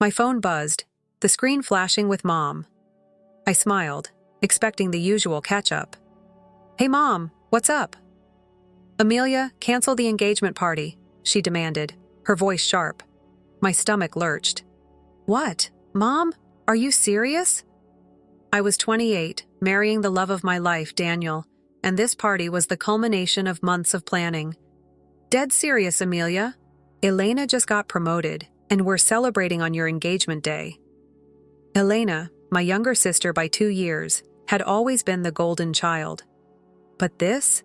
My phone buzzed, the screen flashing with Mom. I smiled, expecting the usual catch-up. "Hey Mom, what's up?" "Amelia, cancel the engagement party," she demanded, her voice sharp. My stomach lurched. "What? Mom? Are you serious?" I was 28, marrying the love of my life, Daniel, and this party was the culmination of months of planning. "Dead serious, Amelia. Elena just got promoted, and we're celebrating on your engagement day." Elena, my younger sister by 2 years, had always been the golden child. But this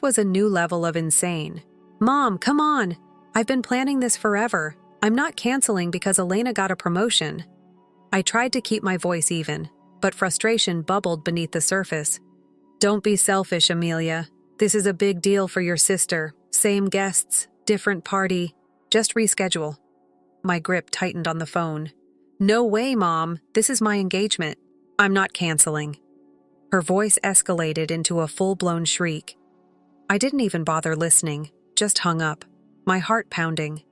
was a new level of insane. "Mom, come on! I've been planning this forever. I'm not canceling because Elena got a promotion." I tried to keep my voice even, but frustration bubbled beneath the surface. "Don't be selfish, Amelia. This is a big deal for your sister. Same guests, different party. Just reschedule." My grip tightened on the phone. "No way, Mom. This is my engagement. I'm not canceling." Her voice escalated into a full-blown shriek. I didn't even bother listening, just hung up, my heart pounding.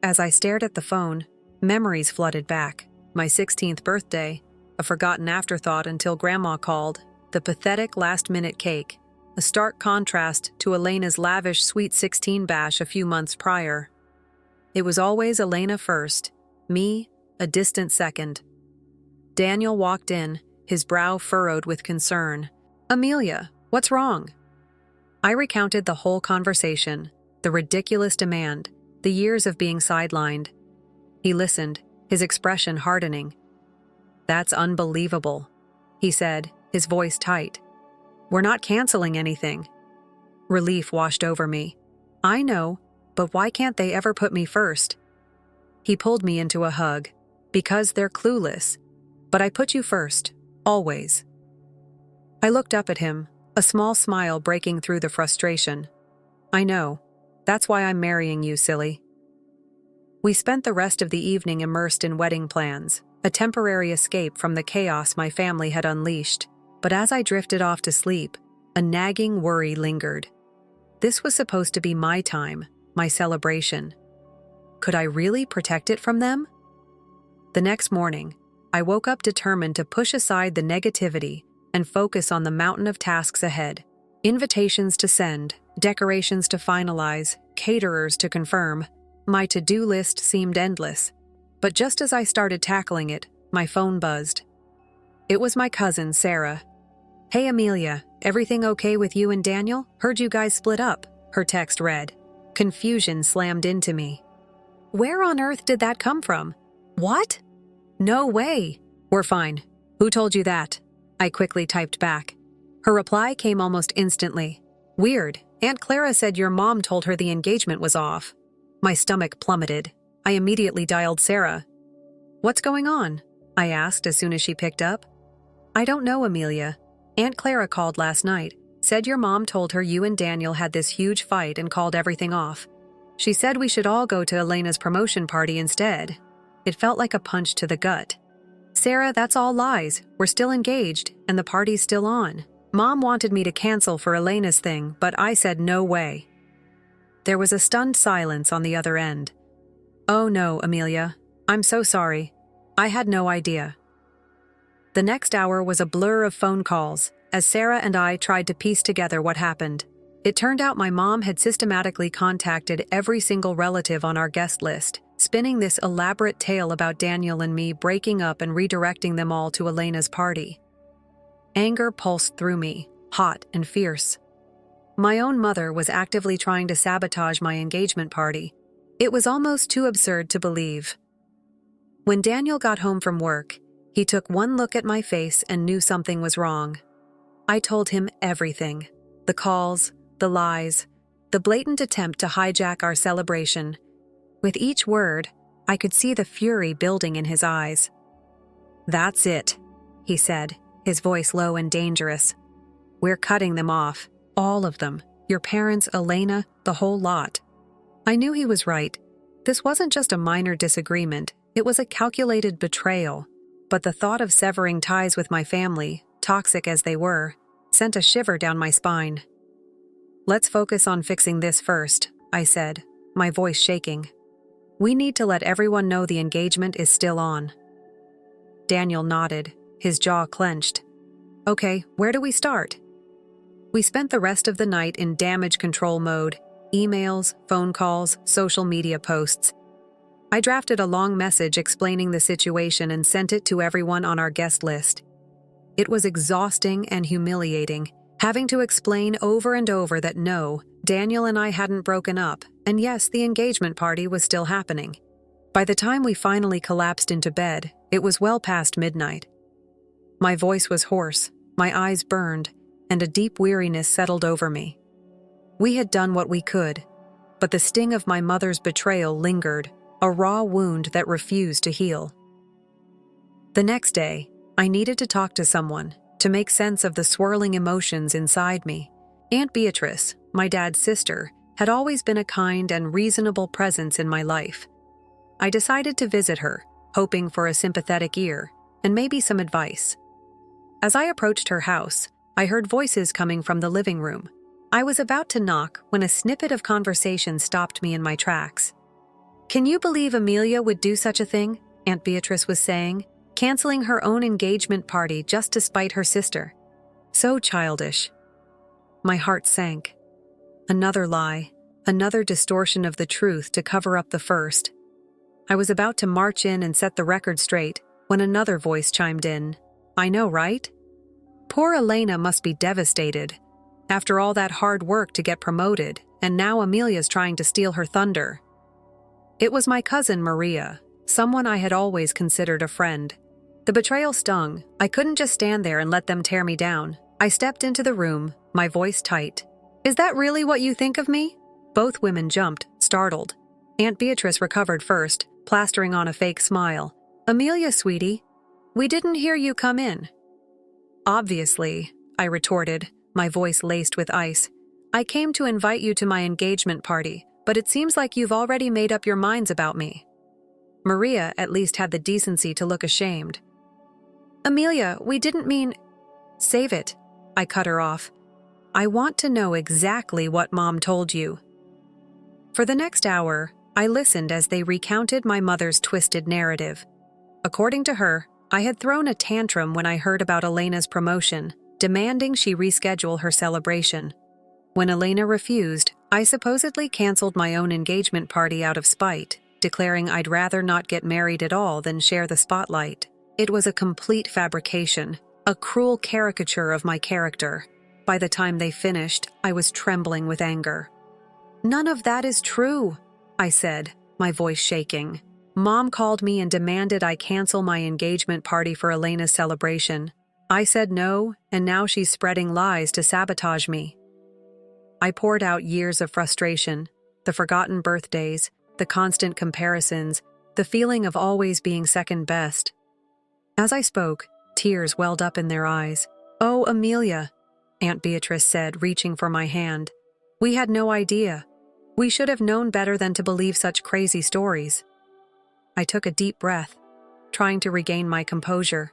As I stared at the phone, memories flooded back. My 16th birthday, a forgotten afterthought until Grandma called, the pathetic last-minute cake, a stark contrast to Elena's lavish Sweet 16 bash a few months prior. It was always Elena first, me a distant second. Daniel walked in, his brow furrowed with concern. "Amelia, what's wrong?" I recounted the whole conversation, the ridiculous demand, the years of being sidelined. He listened, his expression hardening. "That's unbelievable," he said, his voice tight. "We're not canceling anything." Relief washed over me. "I know, but why can't they ever put me first?" He pulled me into a hug. "Because they're clueless. But I put you first, always." I looked up at him, a small smile breaking through the frustration. "I know. That's why I'm marrying you, silly." We spent the rest of the evening immersed in wedding plans, a temporary escape from the chaos my family had unleashed. But as I drifted off to sleep, a nagging worry lingered. This was supposed to be my time, my celebration. Could I really protect it from them? The next morning, I woke up determined to push aside the negativity and focus on the mountain of tasks ahead. Invitations to send, decorations to finalize, caterers to confirm. My to-do list seemed endless. But just as I started tackling it, my phone buzzed. It was my cousin, Sarah. "Hey Amelia, everything okay with you and Daniel? Heard you guys split up," her text read. Confusion slammed into me. Where on earth did that come from? What? No way. "We're fine. Who told you that?" I quickly typed back. Her reply came almost instantly. "Weird. Aunt Clara said your mom told her the engagement was off." My stomach plummeted. I immediately dialed Sarah. "What's going on?" I asked as soon as she picked up. "I don't know, Amelia. Aunt Clara called last night, said your mom told her you and Daniel had this huge fight and called everything off. She said we should all go to Elena's promotion party instead." It felt like a punch to the gut. "Sarah, that's all lies. We're still engaged, and the party's still on. Mom wanted me to cancel for Elena's thing, but I said no way." There was a stunned silence on the other end. "Oh no, Amelia. I'm so sorry. I had no idea." The next hour was a blur of phone calls, as Sarah and I tried to piece together what happened. It turned out my mom had systematically contacted every single relative on our guest list, spinning this elaborate tale about Daniel and me breaking up and redirecting them all to Elena's party. Anger pulsed through me, hot and fierce. My own mother was actively trying to sabotage my engagement party. It was almost too absurd to believe. When Daniel got home from work, he took one look at my face and knew something was wrong. I told him everything. The calls, the lies, the blatant attempt to hijack our celebration. With each word, I could see the fury building in his eyes. "That's it," he said, his voice low and dangerous. "We're cutting them off, all of them, your parents, Elena, the whole lot." I knew he was right. This wasn't just a minor disagreement, it was a calculated betrayal. But the thought of severing ties with my family, toxic as they were, sent a shiver down my spine. "Let's focus on fixing this first," I said, my voice shaking. We need to let everyone know the engagement is still on. Daniel nodded, his jaw clenched. Okay, where do we start? We spent the rest of the night in damage control mode, emails, phone calls, social media posts. I drafted a long message explaining the situation and sent it to everyone on our guest list. It was exhausting and humiliating, having to explain over and over that no, Daniel and I hadn't broken up, and yes, the engagement party was still happening. By the time we finally collapsed into bed, it was well past midnight. My voice was hoarse, my eyes burned, and a deep weariness settled over me. We had done what we could, but the sting of my mother's betrayal lingered, a raw wound that refused to heal. The next day, I needed to talk to someone to make sense of the swirling emotions inside me. Aunt Beatrice, my dad's sister, had always been a kind and reasonable presence in my life. I decided to visit her, hoping for a sympathetic ear and maybe some advice. As I approached her house, I heard voices coming from the living room. I was about to knock when a snippet of conversation stopped me in my tracks. "Can you believe Amelia would do such a thing?" Aunt Beatrice was saying, canceling her own engagement party just to spite her sister. So childish. My heart sank. Another lie, another distortion of the truth to cover up the first. I was about to march in and set the record straight when another voice chimed in. "I know, right? Poor Elena must be devastated. After all that hard work to get promoted, and now Amelia's trying to steal her thunder." It was my cousin Maria, someone I had always considered a friend. The betrayal stung. I couldn't just stand there and let them tear me down. I stepped into the room, my voice tight. "Is that really what you think of me?" Both women jumped, startled. Aunt Beatrice recovered first, plastering on a fake smile. "Amelia, sweetie, we didn't hear you come in." "Obviously," I retorted, my voice laced with ice. "I came to invite you to my engagement party, but it seems like you've already made up your minds about me." Maria at least had the decency to look ashamed. "Amelia, we didn't mean—" "Save it," I cut her off. "I want to know exactly what Mom told you." For the next hour, I listened as they recounted my mother's twisted narrative. According to her, I had thrown a tantrum when I heard about Elena's promotion, demanding she reschedule her celebration. When Elena refused, I supposedly canceled my own engagement party out of spite, declaring I'd rather not get married at all than share the spotlight. It was a complete fabrication, a cruel caricature of my character. By the time they finished, I was trembling with anger. "None of that is true," I said, my voice shaking. "Mom called me and demanded I cancel my engagement party for Elena's celebration. I said no, and now she's spreading lies to sabotage me." I poured out years of frustration, the forgotten birthdays, the constant comparisons, the feeling of always being second best. As I spoke, tears welled up in their eyes. "Oh, Amelia," Aunt Beatrice said, reaching for my hand. "We had no idea. We should have known better than to believe such crazy stories." I took a deep breath, trying to regain my composure.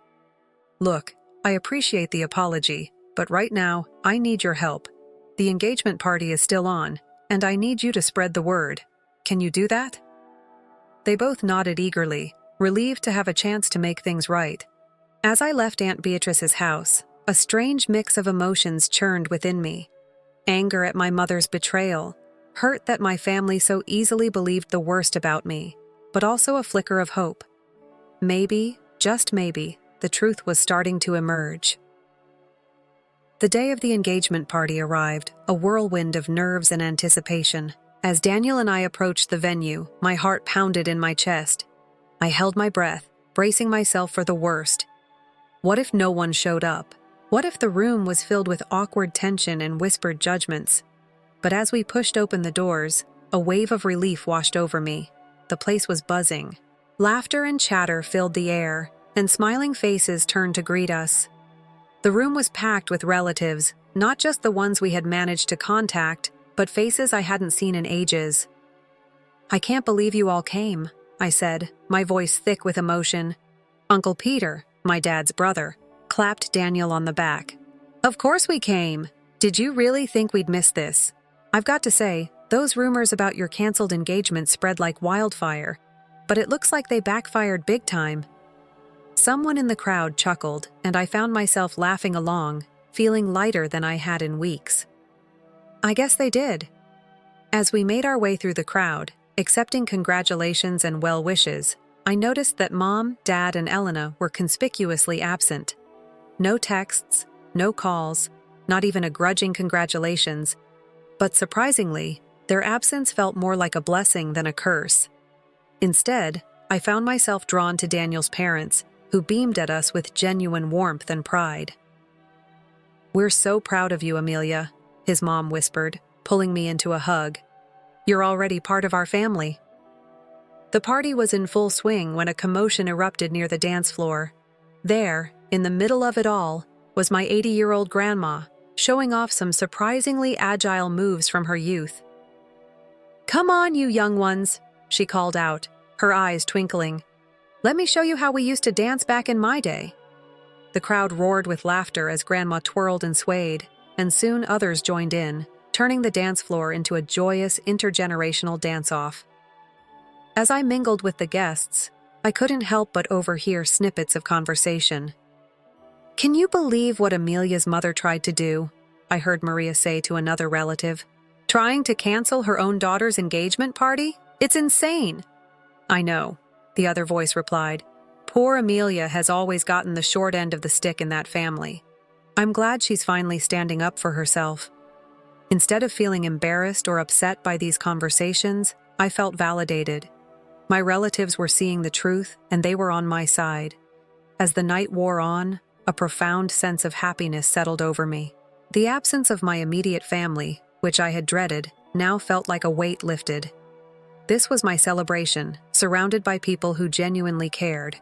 "Look, I appreciate the apology, but right now, I need your help. The engagement party is still on, and I need you to spread the word. Can you do that?" They both nodded eagerly, relieved to have a chance to make things right. As I left Aunt Beatrice's house, a strange mix of emotions churned within me. Anger at my mother's betrayal, hurt that my family so easily believed the worst about me, but also a flicker of hope. Maybe, just maybe, the truth was starting to emerge. The day of the engagement party arrived, a whirlwind of nerves and anticipation. As Daniel and I approached the venue, my heart pounded in my chest. I held my breath, bracing myself for the worst. What if no one showed up? What if the room was filled with awkward tension and whispered judgments? But as we pushed open the doors, a wave of relief washed over me. The place was buzzing. Laughter and chatter filled the air, and smiling faces turned to greet us. The room was packed with relatives, not just the ones we had managed to contact, but faces I hadn't seen in ages. "I can't believe you all came," I said, my voice thick with emotion. Uncle Peter, my dad's brother, clapped Daniel on the back. "Of course we came. Did you really think we'd miss this?" I've got to say, the Those rumors about your canceled engagement spread like wildfire, but it looks like they backfired big time." Someone in the crowd chuckled, and I found myself laughing along, feeling lighter than I had in weeks. "I guess they did." As we made our way through the crowd, accepting congratulations and well wishes, I noticed that Mom, Dad, and Elena were conspicuously absent. No texts, no calls, not even a grudging congratulations, but surprisingly, their absence felt more like a blessing than a curse. Instead, I found myself drawn to Daniel's parents, who beamed at us with genuine warmth and pride. "We're so proud of you, Amelia," his mom whispered, pulling me into a hug. "You're already part of our family." The party was in full swing when a commotion erupted near the dance floor. There, in the middle of it all, was my 80-year-old grandma, showing off some surprisingly agile moves from her youth. "Come on, you young ones," she called out, her eyes twinkling. "Let me show you how we used to dance back in my day." The crowd roared with laughter as Grandma twirled and swayed, and soon others joined in, turning the dance floor into a joyous intergenerational dance-off. As I mingled with the guests, I couldn't help but overhear snippets of conversation. "Can you believe what Amelia's mother tried to do?" I heard Maria say to another relative. "Trying to cancel her own daughter's engagement party? It's insane." "I know," the other voice replied. "Poor Amelia has always gotten the short end of the stick in that family. I'm glad she's finally standing up for herself." Instead of feeling embarrassed or upset by these conversations, I felt validated. My relatives were seeing the truth, and they were on my side. As the night wore on, a profound sense of happiness settled over me. The absence of my immediate family, which I had dreaded, now felt like a weight lifted. This was my celebration, surrounded by people who genuinely cared.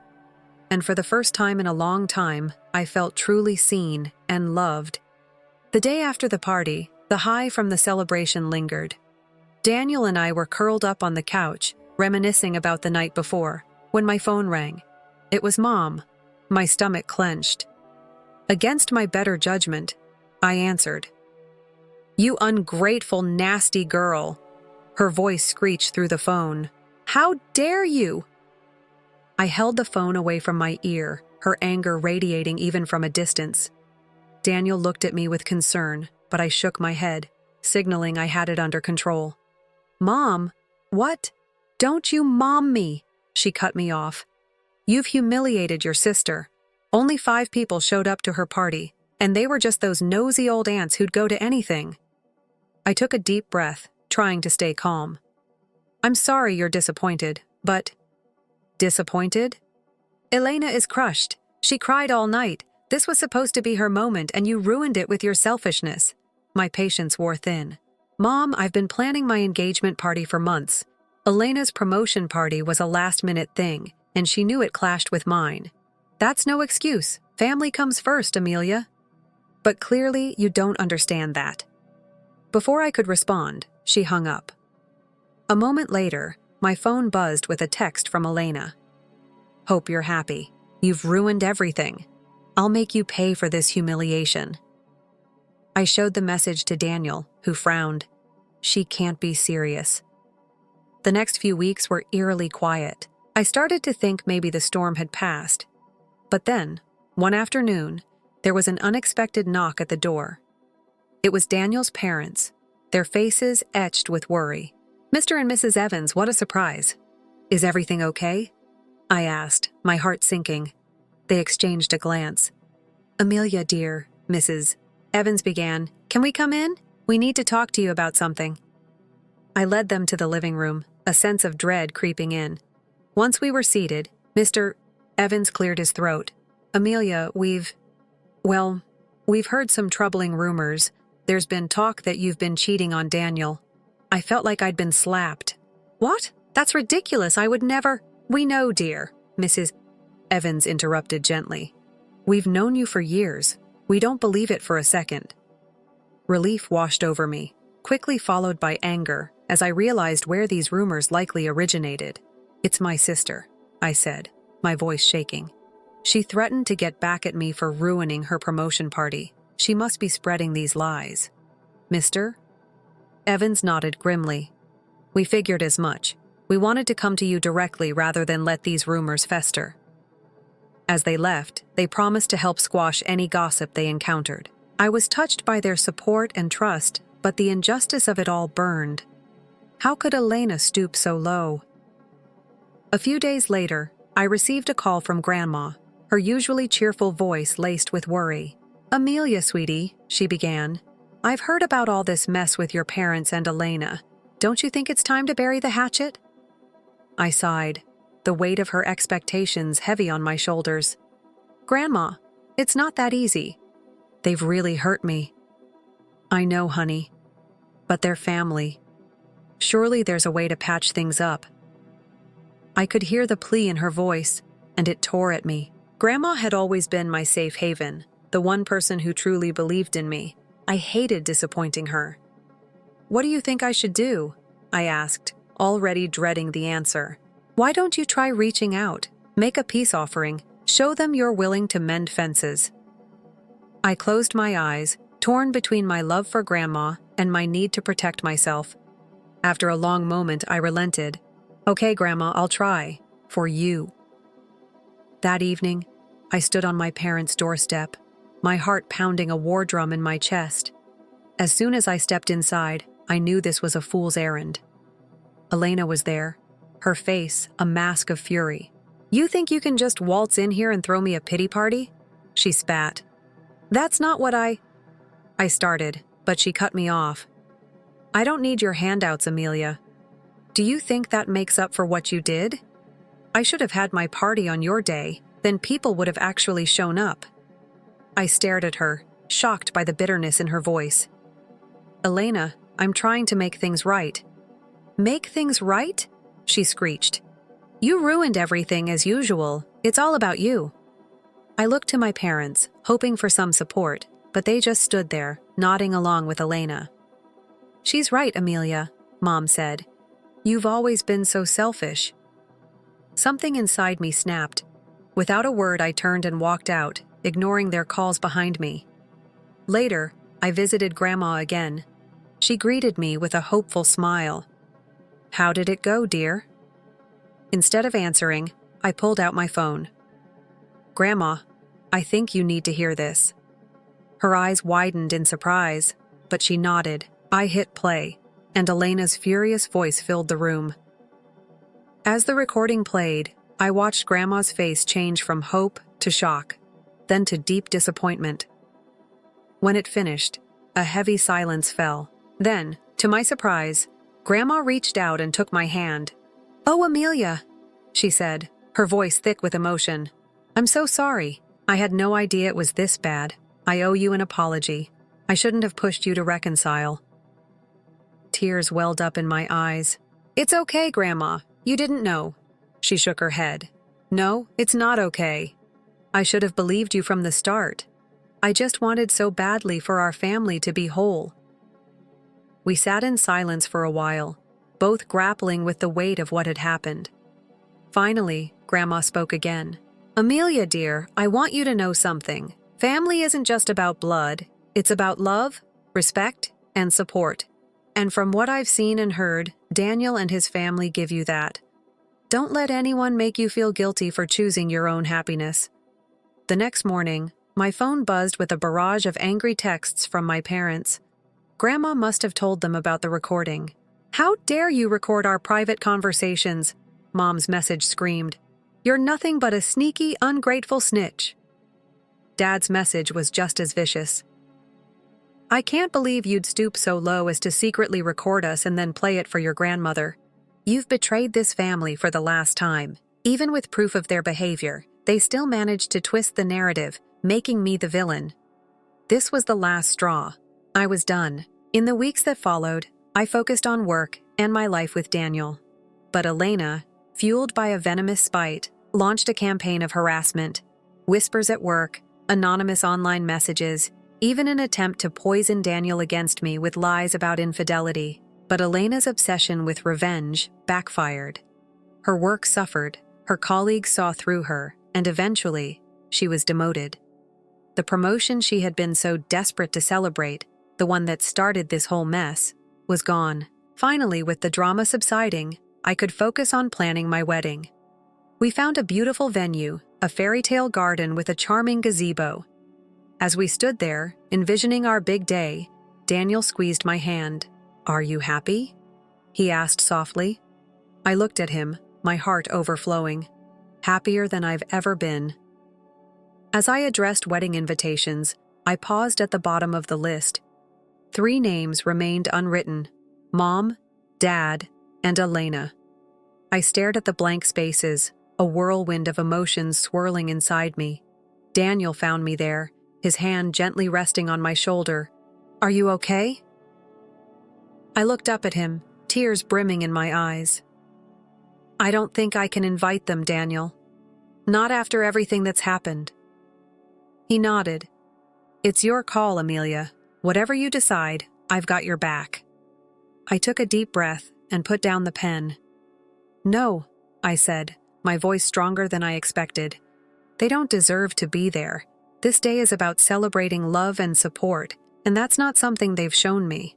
And for the first time in a long time, I felt truly seen and loved. The day after the party, the high from the celebration lingered. Daniel and I were curled up on the couch, reminiscing about the night before, when my phone rang. It was Mom. My stomach clenched. Against my better judgment, I answered. "You ungrateful, nasty girl." Her voice screeched through the phone. "How dare you?" I held the phone away from my ear, her anger radiating even from a distance. Daniel looked at me with concern, but I shook my head, signaling I had it under control. "Mom, what? Don't you mom me," she cut me off. "You've humiliated your sister. Only 5 people showed up to her party, and they were just those nosy old aunts who'd go to anything." I took a deep breath, trying to stay calm. "I'm sorry you're disappointed, but..." "Disappointed?" "Elena is crushed. She cried all night. This was supposed to be her moment, and you ruined it with your selfishness." My patience wore thin. "Mom, I've been planning my engagement party for months. Elena's promotion party was a last-minute thing, and she knew it clashed with mine. That's no excuse. Family comes first, Amelia." "But clearly you don't understand that." Before I could respond, she hung up. A moment later, my phone buzzed with a text from Elena. "Hope you're happy. You've ruined everything. I'll make you pay for this humiliation." I showed the message to Daniel, who frowned. She can't be serious. The next few weeks were eerily quiet. I started to think maybe the storm had passed. But then, one afternoon, there was an unexpected knock at the door. It was Daniel's parents, their faces etched with worry. "Mr. and Mrs. Evans, what a surprise. Is everything okay?" I asked, my heart sinking. They exchanged a glance. "Amelia, dear," Mrs. Evans began, "can we come in? We need to talk to you about something." I led them to the living room, a sense of dread creeping in. Once we were seated, Mr. Evans cleared his throat. "Amelia, we've heard some troubling rumors. There's been talk that you've been cheating on Daniel." I felt like I'd been slapped. "What? That's ridiculous. I would never—" "We know, dear," Mrs. Evans interrupted gently. "We've known you for years. We don't believe it for a second." Relief washed over me, quickly followed by anger, as I realized where these rumors likely originated. "It's my sister," I said, my voice shaking. "She threatened to get back at me for ruining her promotion party. She must be spreading these lies." "Mr. Evans nodded grimly. We figured as much. We wanted to come to you directly rather than let these rumors fester. As they left, they promised to help squash any gossip they encountered. I was touched by their support and trust, but the injustice of it all burned. How could Elena stoop so low? A few days later, I received a call from Grandma, her usually cheerful voice laced with worry. Amelia, sweetie, she began. I've heard about all this mess with your parents and Elena. Don't you think it's time to bury the hatchet? I sighed, the weight of her expectations heavy on my shoulders. Grandma, it's not that easy. They've really hurt me. I know, honey. But they're family. Surely there's a way to patch things up. I could hear the plea in her voice, and it tore at me. Grandma had always been my safe haven, the one person who truly believed in me. I hated disappointing her. What do you think I should do? I asked, already dreading the answer. Why don't you try reaching out? Make a peace offering. Show them you're willing to mend fences. I closed my eyes, torn between my love for Grandma and my need to protect myself. After a long moment, I relented. Okay, Grandma, I'll try. For you. That evening, I stood on my parents' doorstep, my heart pounding a war drum in my chest. As soon as I stepped inside, I knew this was a fool's errand. Elena was there, her face a mask of fury. You think you can just waltz in here and throw me a pity party? She spat. That's not what I started, but she cut me off. I don't need your handouts, Amelia. Do you think that makes up for what you did? I should have had my party on your day, then people would have actually shown up. I stared at her, shocked by the bitterness in her voice. Elena, I'm trying to make things right. Make things right? She screeched. You ruined everything as usual. It's all about you. I looked to my parents, hoping for some support, but they just stood there, nodding along with Elena. She's right, Amelia, Mom said. You've always been so selfish. Something inside me snapped. Without a word, I turned and walked out, ignoring their calls behind me. Later, I visited Grandma again. She greeted me with a hopeful smile. How did it go, dear? Instead of answering, I pulled out my phone. Grandma, I think you need to hear this. Her eyes widened in surprise, but she nodded. I hit play, and Elena's furious voice filled the room. As the recording played, I watched Grandma's face change from hope to shock, then to deep disappointment. When it finished, a heavy silence fell. Then, to my surprise, Grandma reached out and took my hand. Oh, Amelia, she said, her voice thick with emotion. I'm so sorry. I had no idea it was this bad. I owe you an apology. I shouldn't have pushed you to reconcile. Tears welled up in my eyes. It's okay, Grandma. You didn't know. She shook her head. No, it's not okay. I should have believed you from the start. I just wanted so badly for our family to be whole. We sat in silence for a while, both grappling with the weight of what had happened. Finally, Grandma spoke again. Amelia, dear, I want you to know something. Family isn't just about blood. It's about love, respect, and support. And from what I've seen and heard, Daniel and his family give you that. Don't let anyone make you feel guilty for choosing your own happiness. The next morning, my phone buzzed with a barrage of angry texts from my parents. Grandma must have told them about the recording. How dare you record our private conversations? Mom's message screamed. You're nothing but a sneaky, ungrateful snitch. Dad's message was just as vicious. I can't believe you'd stoop so low as to secretly record us and then play it for your grandmother. You've betrayed this family for the last time. Even with proof of their behavior, they still managed to twist the narrative, making me the villain. This was the last straw. I was done. In the weeks that followed, I focused on work and my life with Daniel. But Elena, fueled by a venomous spite, launched a campaign of harassment, whispers at work, anonymous online messages, even an attempt to poison Daniel against me with lies about infidelity. But Elena's obsession with revenge backfired. Her work suffered, her colleagues saw through her, and eventually, she was demoted. The promotion she had been so desperate to celebrate, the one that started this whole mess, was gone. Finally, with the drama subsiding, I could focus on planning my wedding. We found a beautiful venue, a fairy tale garden with a charming gazebo. As we stood there, envisioning our big day, Daniel squeezed my hand. "Are you happy?" he asked softly. I looked at him, my heart overflowing. Happier than I've ever been. As I addressed wedding invitations, I paused at the bottom of the list. 3 names remained unwritten: Mom, Dad, and Elena. I stared at the blank spaces, a whirlwind of emotions swirling inside me. Daniel found me there, his hand gently resting on my shoulder. "Are you okay?" I looked up at him, tears brimming in my eyes. "I don't think I can invite them, Daniel. Not after everything that's happened." He nodded. "It's your call, Amelia. Whatever you decide, I've got your back." I took a deep breath and put down the pen. "No," I said, my voice stronger than I expected. "They don't deserve to be there. This day is about celebrating love and support, and that's not something they've shown me."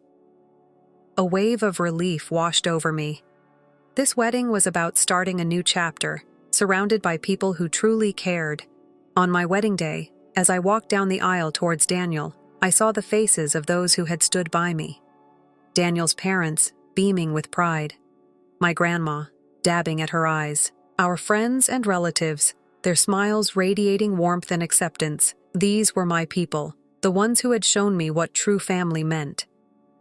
A wave of relief washed over me. This wedding was about starting a new chapter, surrounded by people who truly cared. On my wedding day, as I walked down the aisle towards Daniel, I saw the faces of those who had stood by me. Daniel's parents, beaming with pride. My grandma, dabbing at her eyes. Our friends and relatives, their smiles radiating warmth and acceptance. These were my people, the ones who had shown me what true family meant.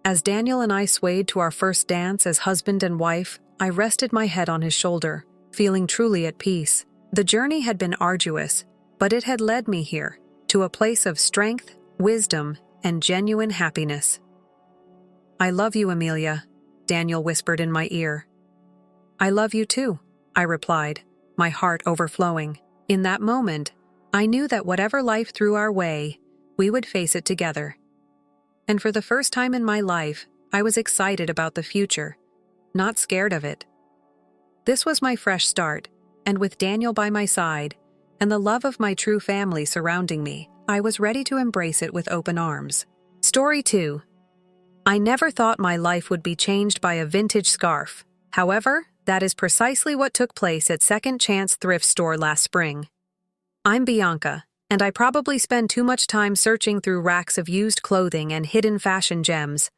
As Daniel and I swayed to our first dance as husband and wife, I rested my head on his shoulder, feeling truly at peace. The journey had been arduous, but it had led me here, to a place of strength, wisdom, and genuine happiness. "I love you, Amelia," Daniel whispered in my ear. "I love you too," I replied, my heart overflowing. In that moment, I knew that whatever life threw our way, we would face it together. And for the first time in my life, I was excited about the future, not scared of it. This was my fresh start, and with Daniel by my side, and the love of my true family surrounding me, I was ready to embrace it with open arms. Story 2. I never thought my life would be changed by a vintage scarf. However, that is precisely what took place at Second Chance Thrift Store last spring. I'm Bianca, and I probably spend too much time searching through racks of used clothing and hidden fashion gems.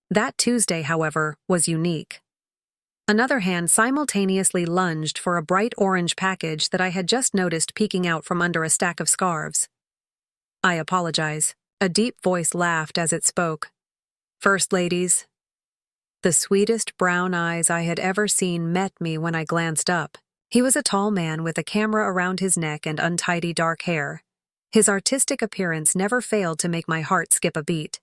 That Tuesday, however, was unique. Another hand simultaneously lunged for a bright orange package that I had just noticed peeking out from under a stack of scarves. "I apologize." A deep voice laughed as it spoke. "First ladies." The sweetest brown eyes I had ever seen met me when I glanced up. He was a tall man with a camera around his neck and untidy dark hair. His artistic appearance never failed to make my heart skip a beat.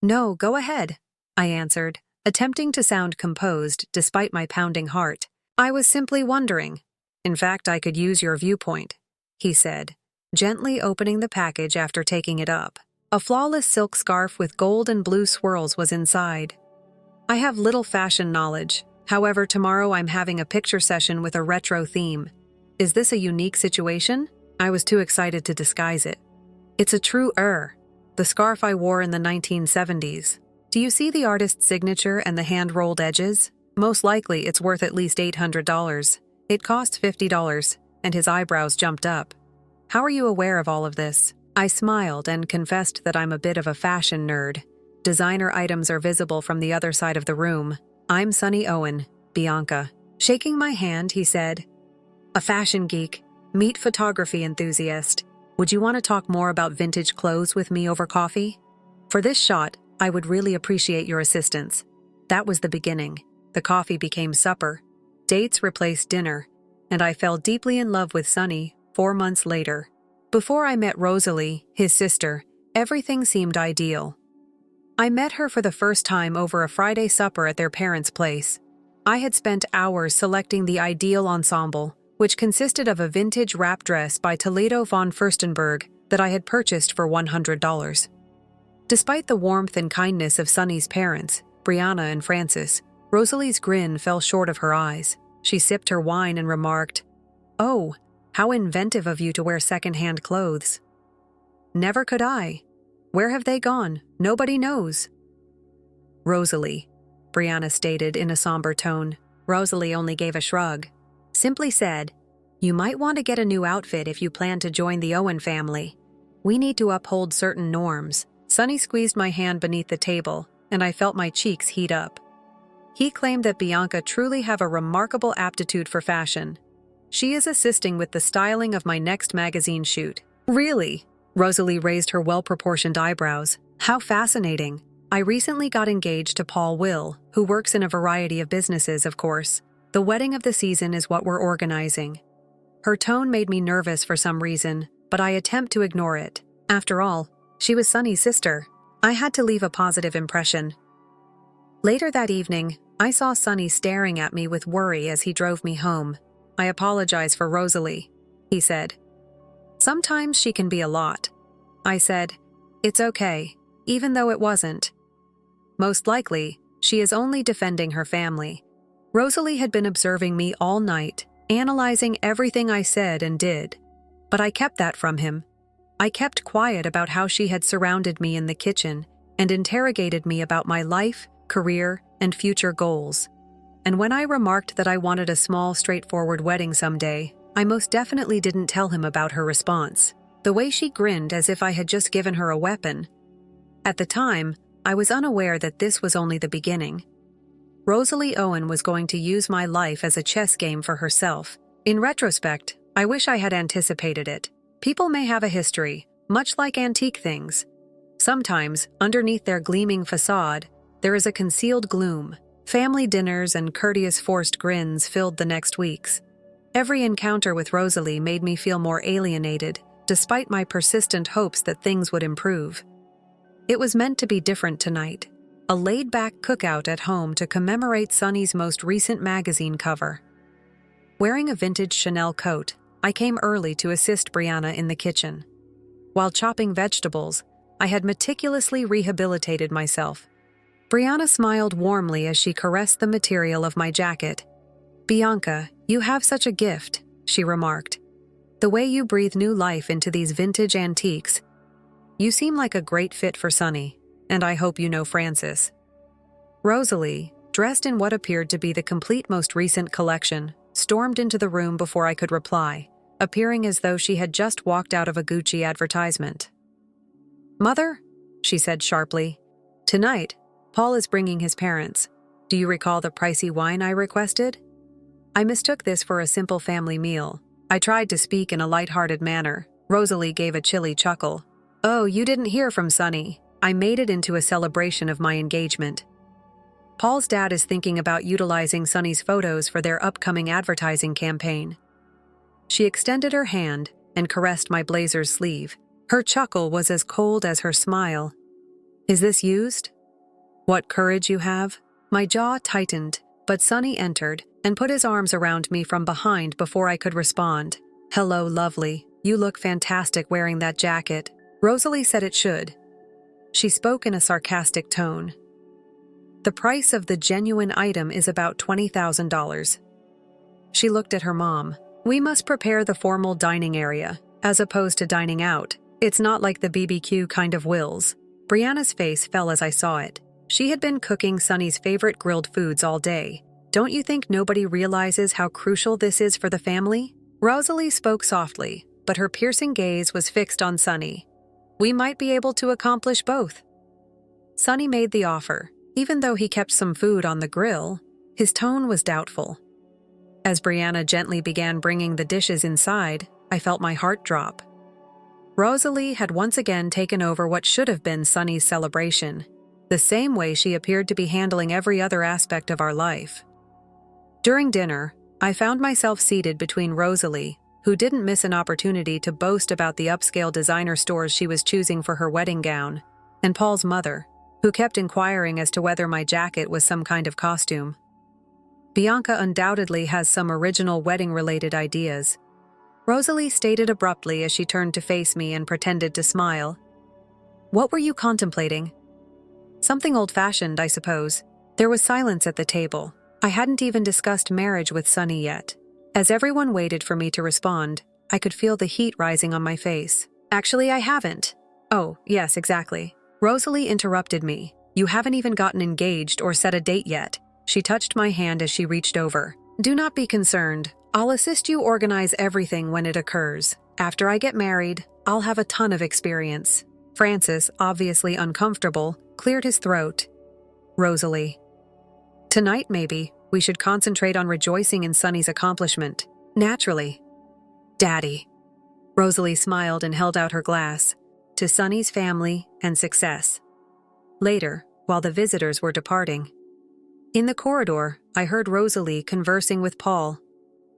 "No, go ahead," I answered, attempting to sound composed despite my pounding heart. "I was simply wondering. In fact, I could use your viewpoint," he said, gently opening the package after taking it up. A flawless silk scarf with gold and blue swirls was inside. I have little fashion knowledge. However, tomorrow I'm having a picture session with a retro theme. Is this a unique situation? I was too excited to disguise it. It's a true the scarf I wore in the 1970s. Do you see the artist's signature and the hand-rolled edges? Most likely it's worth at least $800. It cost $50, and his eyebrows jumped up. How are you aware of all of this? I smiled and confessed that I'm a bit of a fashion nerd. Designer items are visible from the other side of the room. I'm Sunny Owen, Bianca. Shaking my hand, he said, "A fashion geek, meet photography enthusiast. Would you want to talk more about vintage clothes with me over coffee? For this shot, I would really appreciate your assistance." That was the beginning. The coffee became supper. Dates replaced dinner, and I fell deeply in love with Sunny 4 months later. Before I met Rosalie, his sister, everything seemed ideal. I met her for the first time over a Friday supper at their parents' place. I had spent hours selecting the ideal ensemble, which consisted of a vintage wrap dress by Toledo von Furstenberg that I had purchased for $100. Despite the warmth and kindness of Sunny's parents, Brianna and Francis, Rosalie's grin fell short of her eyes. She sipped her wine and remarked, "Oh, how inventive of you to wear second-hand clothes." "Never could I. Where have they gone? Nobody knows." Rosalie, Brianna stated in a somber tone. Rosalie only gave a shrug. Simply said, "You might want to get a new outfit if you plan to join the Owen family. We need to uphold certain norms." Sonny squeezed my hand beneath the table, and I felt my cheeks heat up. He claimed that Bianca truly have a remarkable aptitude for fashion. She is assisting with the styling of my next magazine shoot. Really? Rosalie raised her well-proportioned eyebrows. How fascinating. I recently got engaged to Paul Will, who works in a variety of businesses, of course. The wedding of the season is what we're organizing. Her tone made me nervous for some reason, but I attempt to ignore it. After all, she was Sonny's sister. I had to leave a positive impression. Later that evening, I saw Sonny staring at me with worry as he drove me home. "I apologize for Rosalie," he said. "Sometimes she can be a lot." I said, "It's okay, even though it wasn't. Most likely, she is only defending her family." Rosalie had been observing me all night, analyzing everything I said and did. But I kept that from him. I kept quiet about how she had surrounded me in the kitchen and interrogated me about my life, career, and future goals. And when I remarked that I wanted a small, straightforward wedding someday, I most definitely didn't tell him about her response. The way she grinned as if I had just given her a weapon. At the time, I was unaware that this was only the beginning. Rosalie Owen was going to use my life as a chess game for herself. In retrospect, I wish I had anticipated it. People may have a history, much like antique things. Sometimes, underneath their gleaming facade, there is a concealed gloom. Family dinners and courteous forced grins filled the next weeks. Every encounter with Rosalie made me feel more alienated, despite my persistent hopes that things would improve. It was meant to be different tonight. A laid-back cookout at home to commemorate Sonny's most recent magazine cover. Wearing a vintage Chanel coat, I came early to assist Brianna in the kitchen. While chopping vegetables, I had meticulously rehabilitated myself. Brianna smiled warmly as she caressed the material of my jacket. "Bianca, you have such a gift," she remarked. "The way you breathe new life into these vintage antiques. You seem like a great fit for Sonny, and I hope you know Francis." Rosalie, dressed in what appeared to be the complete most recent collection, stormed into the room before I could reply, appearing as though she had just walked out of a Gucci advertisement. "Mother," she said sharply, "tonight, Paul is bringing his parents. Do you recall the pricey wine I requested?" I mistook this for a simple family meal. I tried to speak in a light-hearted manner. Rosalie gave a chilly chuckle. "Oh, you didn't hear from Sonny. I made it into a celebration of my engagement. Paul's dad is thinking about utilizing Sonny's photos for their upcoming advertising campaign." She extended her hand and caressed my blazer's sleeve. Her chuckle was as cold as her smile. "Is this used?" "What courage you have." My jaw tightened, but Sonny entered and put his arms around me from behind before I could respond. "Hello, lovely. You look fantastic wearing that jacket." Rosalie said it should. She spoke in a sarcastic tone. "The price of the genuine item is about $20,000. She looked at her mom. "We must prepare the formal dining area, as opposed to dining out. It's not like the BBQ kind of wills." Brianna's face fell as I saw it. She had been cooking Sonny's favorite grilled foods all day. "Don't you think nobody realizes how crucial this is for the family?" Rosalie spoke softly, but her piercing gaze was fixed on Sonny. "We might be able to accomplish both." Sonny made the offer. Even though he kept some food on the grill, his tone was doubtful. As Brianna gently began bringing the dishes inside, I felt my heart drop. Rosalie had once again taken over what should have been Sonny's celebration, the same way she appeared to be handling every other aspect of our life. During dinner, I found myself seated between Rosalie, who didn't miss an opportunity to boast about the upscale designer stores she was choosing for her wedding gown, and Paul's mother, who kept inquiring as to whether my jacket was some kind of costume. Bianca undoubtedly has some original wedding-related ideas. Rosalie stated abruptly as she turned to face me and pretended to smile. "What were you contemplating?" "Something old-fashioned, I suppose." There was silence at the table. I hadn't even discussed marriage with Sonny yet. As everyone waited for me to respond, I could feel the heat rising on my face. "Actually, I haven't." "Oh, yes, exactly." Rosalie interrupted me. You haven't even gotten engaged or set a date yet." She touched my hand as she reached over. "Do not be concerned. I'll assist you organize everything when it occurs. After I get married, I'll have a ton of experience." Francis, obviously uncomfortable, cleared his throat. "Rosalie. Tonight, maybe, we should concentrate on rejoicing in Sonny's accomplishment. Naturally." "Daddy." Rosalie smiled and held out her glass. "To Sonny's family and success." Later, while the visitors were departing, in the corridor, I heard Rosalie conversing with Paul.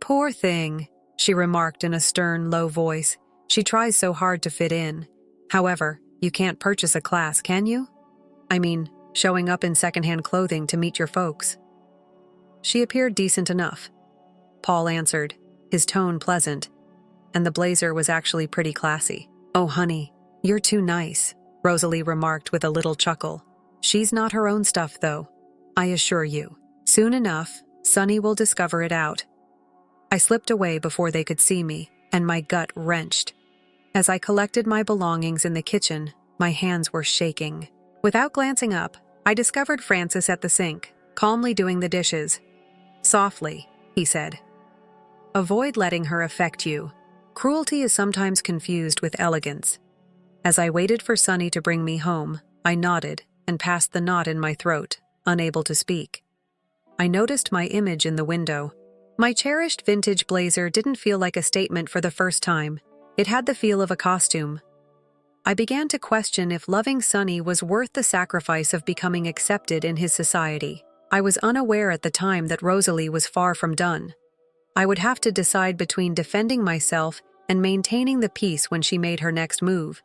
"Poor thing," she remarked in a stern, low voice. "She tries so hard to fit in. However, you can't purchase a class, can you? I mean, showing up in secondhand clothing to meet your folks." "She appeared decent enough," Paul answered, his tone pleasant, and the blazer was actually pretty classy. "Oh, honey, you're too nice," Rosalie remarked with a little chuckle. "She's not her own stuff, though, I assure you. Soon enough, Sonny will discover it out." I slipped away before they could see me, and my gut wrenched. As I collected my belongings in the kitchen, my hands were shaking. Without glancing up, I discovered Francis at the sink, calmly doing the dishes. "Softly," he said. "Avoid letting her affect you. Cruelty is sometimes confused with elegance." As I waited for Sonny to bring me home, I nodded and passed the knot in my throat, unable to speak. I noticed my image in the window. My cherished vintage blazer didn't feel like a statement for the first time. It had the feel of a costume. I began to question if loving Sonny was worth the sacrifice of becoming accepted in his society. I was unaware at the time that Rosalie was far from done. I would have to decide between defending myself and maintaining the peace when she made her next move.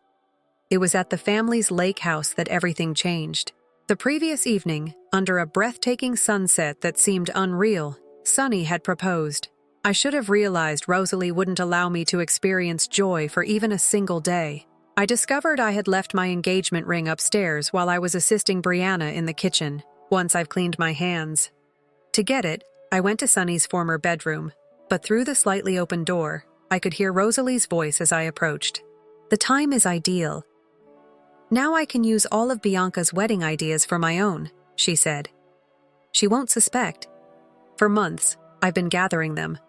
It was at the family's lake house that everything changed. The previous evening, under a breathtaking sunset that seemed unreal, Sonny had proposed. I should have realized Rosalie wouldn't allow me to experience joy for even a single day. I discovered I had left my engagement ring upstairs while I was assisting Brianna in the kitchen, once I've cleaned my hands. To get it, I went to Sonny's former bedroom, but through the slightly open door, I could hear Rosalie's voice as I approached. "The time is ideal. Now I can use all of Bianca's wedding ideas for my own," she said. "She won't suspect. For months, I've been gathering them."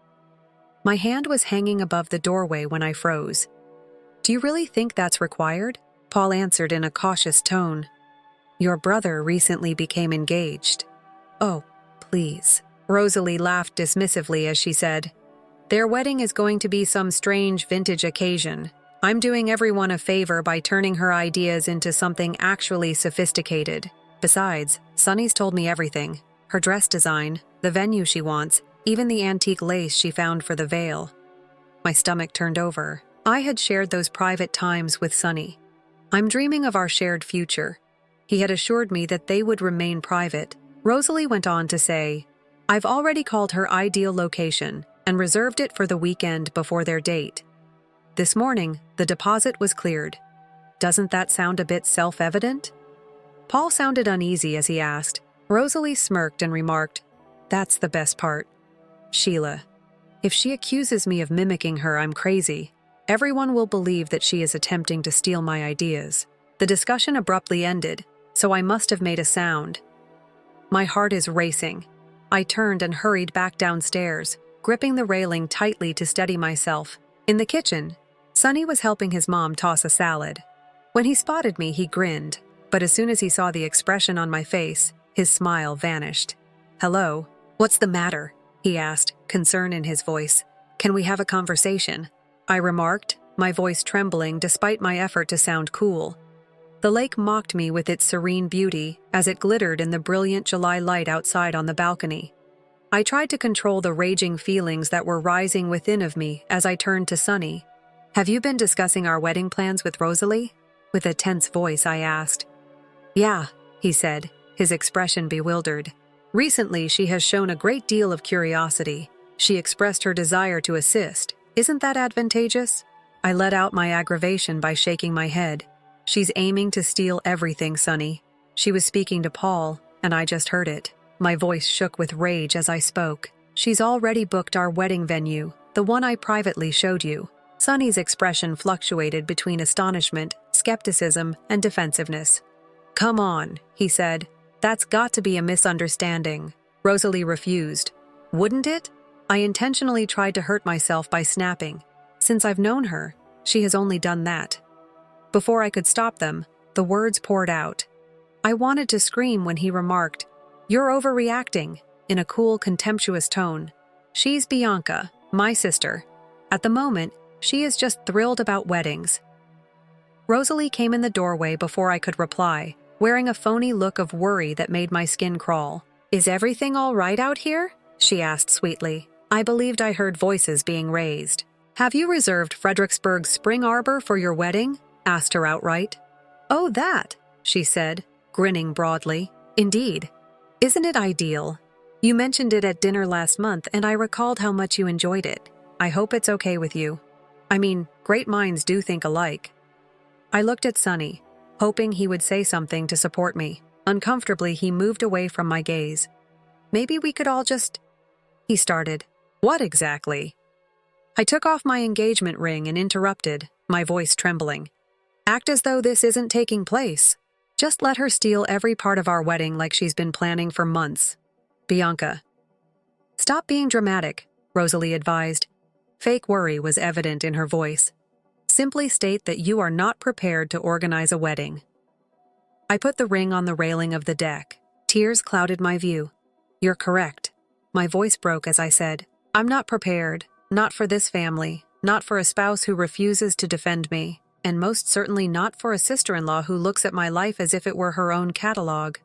My hand was hanging above the doorway when I froze. "Do you really think that's required?" Paul answered in a cautious tone. "Your brother recently became engaged." "Oh, please." Rosalie laughed dismissively as she said, "Their wedding is going to be some strange vintage occasion. I'm doing everyone a favor by turning her ideas into something actually sophisticated. Besides, Sonny's told me everything. Her dress design, the venue she wants, even the antique lace she found for the veil." My stomach turned over. I had shared those private times with Sonny. "I'm dreaming of our shared future." He had assured me that they would remain private. Rosalie went on to say, "I've already called her ideal location and reserved it for the weekend before their date. This morning, the deposit was cleared. Doesn't that sound a bit self-evident?" Paul sounded uneasy as he asked. Rosalie smirked and remarked, "That's the best part. Sheila, if she accuses me of mimicking her, I'm crazy. Everyone will believe that she is attempting to steal my ideas." The discussion abruptly ended, so I must have made a sound. My heart is racing. I turned and hurried back downstairs, gripping the railing tightly to steady myself. In the kitchen, Sonny was helping his mom toss a salad. When he spotted me, he grinned, but as soon as he saw the expression on my face, his smile vanished. "Hello, what's the matter?" he asked, concern in his voice. "Can we have a conversation?" I remarked, my voice trembling despite my effort to sound cool. The lake mocked me with its serene beauty as it glittered in the brilliant July light outside on the balcony. I tried to control the raging feelings that were rising within of me as I turned to Sonny. "Have you been discussing our wedding plans with Rosalie?" With a tense voice, I asked. "Yeah," he said, his expression bewildered. "Recently, she has shown a great deal of curiosity. She expressed her desire to assist. Isn't that advantageous?" I let out my aggravation by shaking my head. "She's aiming to steal everything, Sonny." She was speaking to Paul, and I just heard it. My voice shook with rage as I spoke. "She's already booked our wedding venue, the one I privately showed you." Sonny's expression fluctuated between astonishment, skepticism, and defensiveness. Come on, he said. That's got to be a misunderstanding. Rosalie refused. Wouldn't it? I intentionally tried to hurt myself by snapping. Since I've known her, she has only done that. Before I could stop them, the words poured out. I wanted to scream when he remarked, "You're overreacting," in a cool, contemptuous tone. She's Bianca, my sister. At the moment, she is just thrilled about weddings. Rosalie came in the doorway before I could reply, wearing a phony look of worry that made my skin crawl. "Is everything all right out here?" she asked sweetly. I believed I heard voices being raised. "Have you reserved Fredericksburg's Spring Arbor for your wedding?" asked her outright. "Oh, that," she said, grinning broadly. "Indeed. Isn't it ideal? You mentioned it at dinner last month, and I recalled how much you enjoyed it. I hope it's okay with you. I mean, great minds do think alike." I looked at Sonny, hoping he would say something to support me. Uncomfortably, he moved away from my gaze. "Maybe we could all just—" he started. "What exactly?" I took off my engagement ring and interrupted, my voice trembling. "Act as though this isn't taking place. Just let her steal every part of our wedding like she's been planning for months. Bianca." "Stop being dramatic," Rosalie advised. Fake worry was evident in her voice. "Simply state that you are not prepared to organize a wedding." I put the ring on the railing of the deck. Tears clouded my view. "You're correct." My voice broke as I said, "I'm not prepared, not for this family, not for a spouse who refuses to defend me, and most certainly not for a sister-in-law who looks at my life as if it were her own catalog."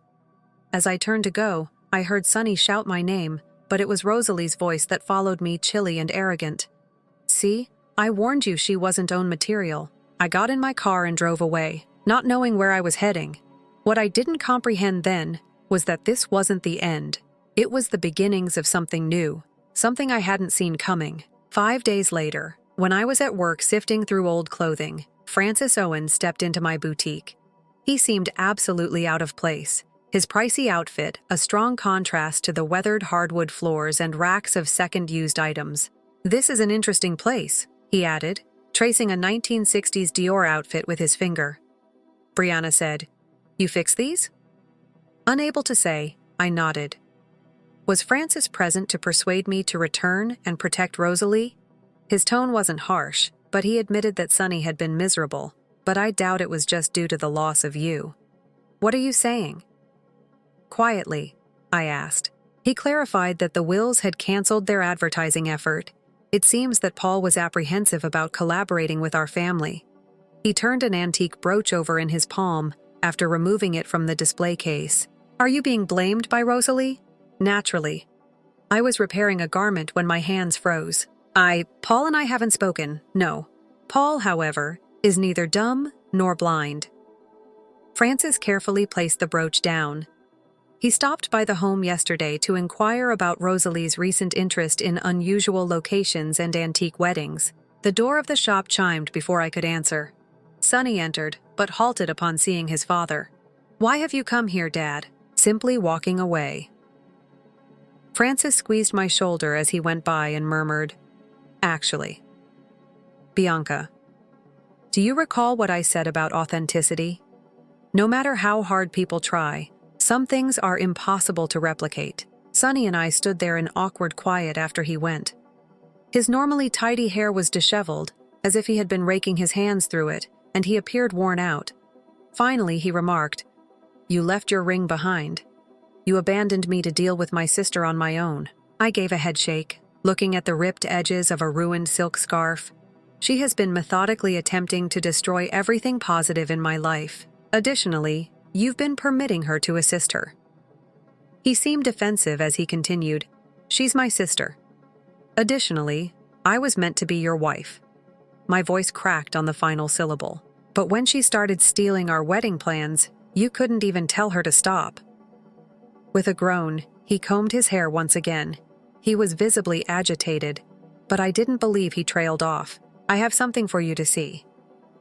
As I turned to go, I heard Sonny shout my name, but it was Rosalie's voice that followed me, chilly and arrogant. "See? I warned you she wasn't own material." I got in my car and drove away, not knowing where I was heading. What I didn't comprehend then was that this wasn't the end. It was the beginnings of something new, something I hadn't seen coming. 5 days later, when I was at work sifting through old clothing, Francis Owen stepped into my boutique. He seemed absolutely out of place. His pricey outfit, a strong contrast to the weathered hardwood floors and racks of second-used items. "This is an interesting place," he added, tracing a 1960s Dior outfit with his finger. Brianna said, "You fix these?" Unable to say, I nodded. Was Francis present to persuade me to return and protect Rosalie? His tone wasn't harsh, but he admitted that Sonny had been miserable, but I doubt it was just due to the loss of you. "What are you saying?" Quietly, I asked. He clarified that the Wills had canceled their advertising effort. It seems that Paul was apprehensive about collaborating with our family. He turned an antique brooch over in his palm after removing it from the display case. "Are you being blamed by Rosalie?" "Naturally. I was repairing a garment when my hands froze. Paul and I haven't spoken, no. Paul, however, is neither dumb nor blind." Francis carefully placed the brooch down. He stopped by the home yesterday to inquire about Rosalie's recent interest in unusual locations and antique weddings. The door of the shop chimed before I could answer. Sonny entered, but halted upon seeing his father. "Why have you come here, Dad?" "Simply walking away." Francis squeezed my shoulder as he went by and murmured, "Actually." "Bianca, do you recall what I said about authenticity? No matter how hard people try, some things are impossible to replicate." Sonny and I stood there in awkward quiet after he went. His normally tidy hair was disheveled, as if he had been raking his hands through it, and he appeared worn out. Finally, he remarked, "You left your ring behind. You abandoned me to deal with my sister on my own." I gave a headshake, looking at the ripped edges of a ruined silk scarf. "She has been methodically attempting to destroy everything positive in my life. Additionally, you've been permitting her to assist her." He seemed defensive as he continued, "She's my sister. Additionally, I was meant to be your wife." My voice cracked on the final syllable. "But when she started stealing our wedding plans, you couldn't even tell her to stop." With a groan, he combed his hair once again. He was visibly agitated, but I didn't believe he trailed off. "I have something for you to see."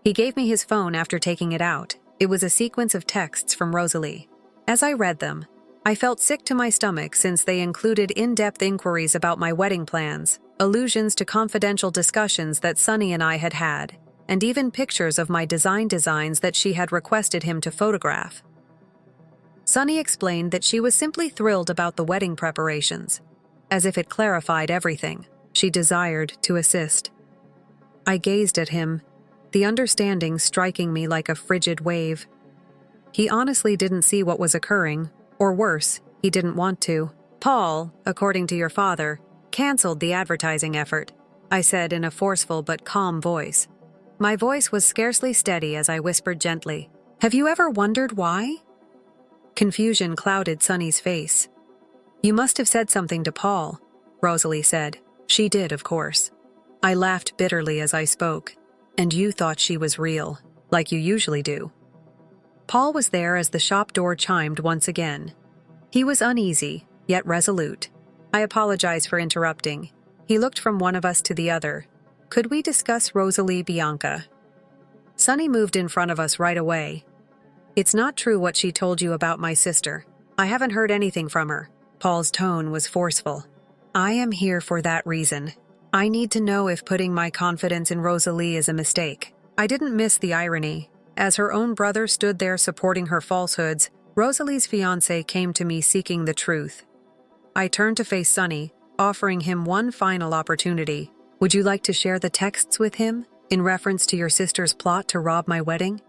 He gave me his phone after taking it out. It was a sequence of texts from Rosalie. As I read them, I felt sick to my stomach since they included in-depth inquiries about my wedding plans, allusions to confidential discussions that Sonny and I had had, and even pictures of my designs that she had requested him to photograph. Sunny explained that she was simply thrilled about the wedding preparations. As if it clarified everything, she desired to assist. I gazed at him, the understanding striking me like a frigid wave. He honestly didn't see what was occurring, or worse, he didn't want to. Paul, according to your father, canceled the advertising effort, I said in a forceful but calm voice. My voice was scarcely steady as I whispered gently, "Have you ever wondered why?" Confusion clouded Sunny's face. "You must have said something to Paul," Rosalie said. "She did, of course." I laughed bitterly as I spoke. "And you thought she was real, like you usually do." Paul was there as the shop door chimed once again. He was uneasy, yet resolute. I apologize for interrupting. He looked from one of us to the other. Could we discuss Rosalie Bianca? Sunny moved in front of us right away. It's not true what she told you about my sister. I haven't heard anything from her. Paul's tone was forceful. I am here for that reason. I need to know if putting my confidence in Rosalie is a mistake. I didn't miss the irony. As her own brother stood there supporting her falsehoods, Rosalie's fiancé came to me seeking the truth. I turned to face Sunny, offering him one final opportunity. Would you like to share the texts with him, in reference to your sister's plot to rob my wedding?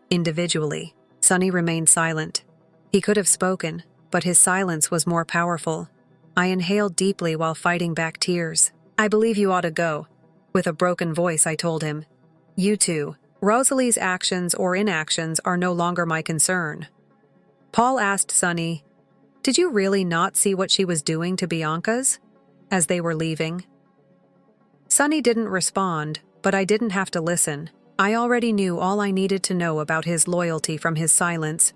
Individually, Sunny remained silent. He could have spoken, but his silence was more powerful. I inhaled deeply while fighting back tears. I believe you ought to go. With a broken voice, I told him. You too. Rosalie's actions or inactions are no longer my concern. Paul asked Sunny, did you really not see what she was doing to Bianca's? As they were leaving. Sunny didn't respond, but I didn't have to listen. I already knew all I needed to know about his loyalty from his silence.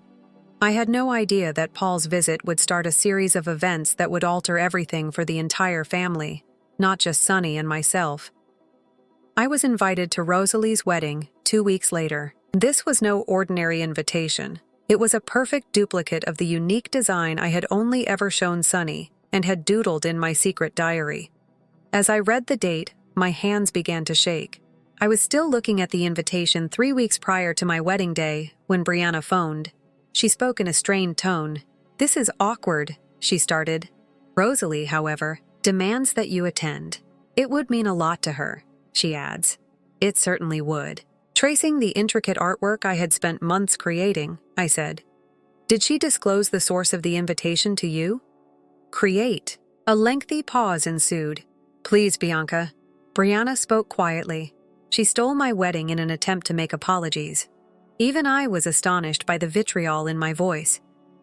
I had no idea that Paul's visit would start a series of events that would alter everything for the entire family, not just Sunny and myself. I was invited to Rosalie's wedding 2 weeks later. This was no ordinary invitation. It was a perfect duplicate of the unique design I had only ever shown Sunny and had doodled in my secret diary. As I read the date, my hands began to shake. I was still looking at the invitation 3 weeks prior to my wedding day when Brianna phoned. She spoke in a strained tone. This is awkward, she started. Rosalie, however, demands that you attend. It would mean a lot to her, she adds. It certainly would. Tracing the intricate artwork I had spent months creating, I said. Did she disclose the source of the invitation to you? Create. A lengthy pause ensued. Please, Bianca. Brianna spoke quietly. She stole my wedding in an attempt to make apologies. Even I was astonished by the vitriol in my voice.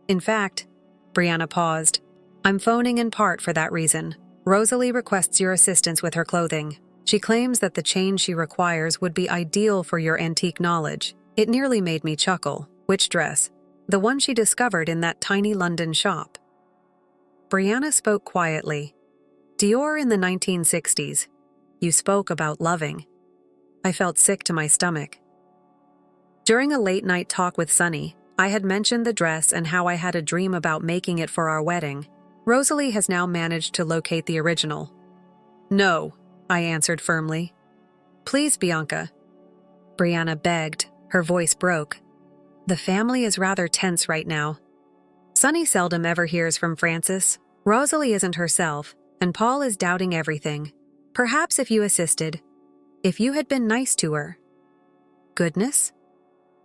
In fact, Brianna paused. I'm phoning in part for that reason. Rosalie requests your assistance with her clothing. She claims that the change she requires would be ideal for your antique knowledge. It nearly made me chuckle. Which dress? The one she discovered in that tiny London shop. Brianna spoke quietly. Dior in the 1960s. You spoke about loving. I felt sick to my stomach. During a late-night talk with Sunny, I had mentioned the dress and how I had a dream about making it for our wedding. Rosalie has now managed to locate the original. No, I answered firmly. Please, Bianca. Brianna begged. Her voice broke. The family is rather tense right now. Sunny seldom ever hears from Francis. Rosalie isn't herself, and Paul is doubting everything. Perhaps if you assisted, if you had been nice to her. Goodness?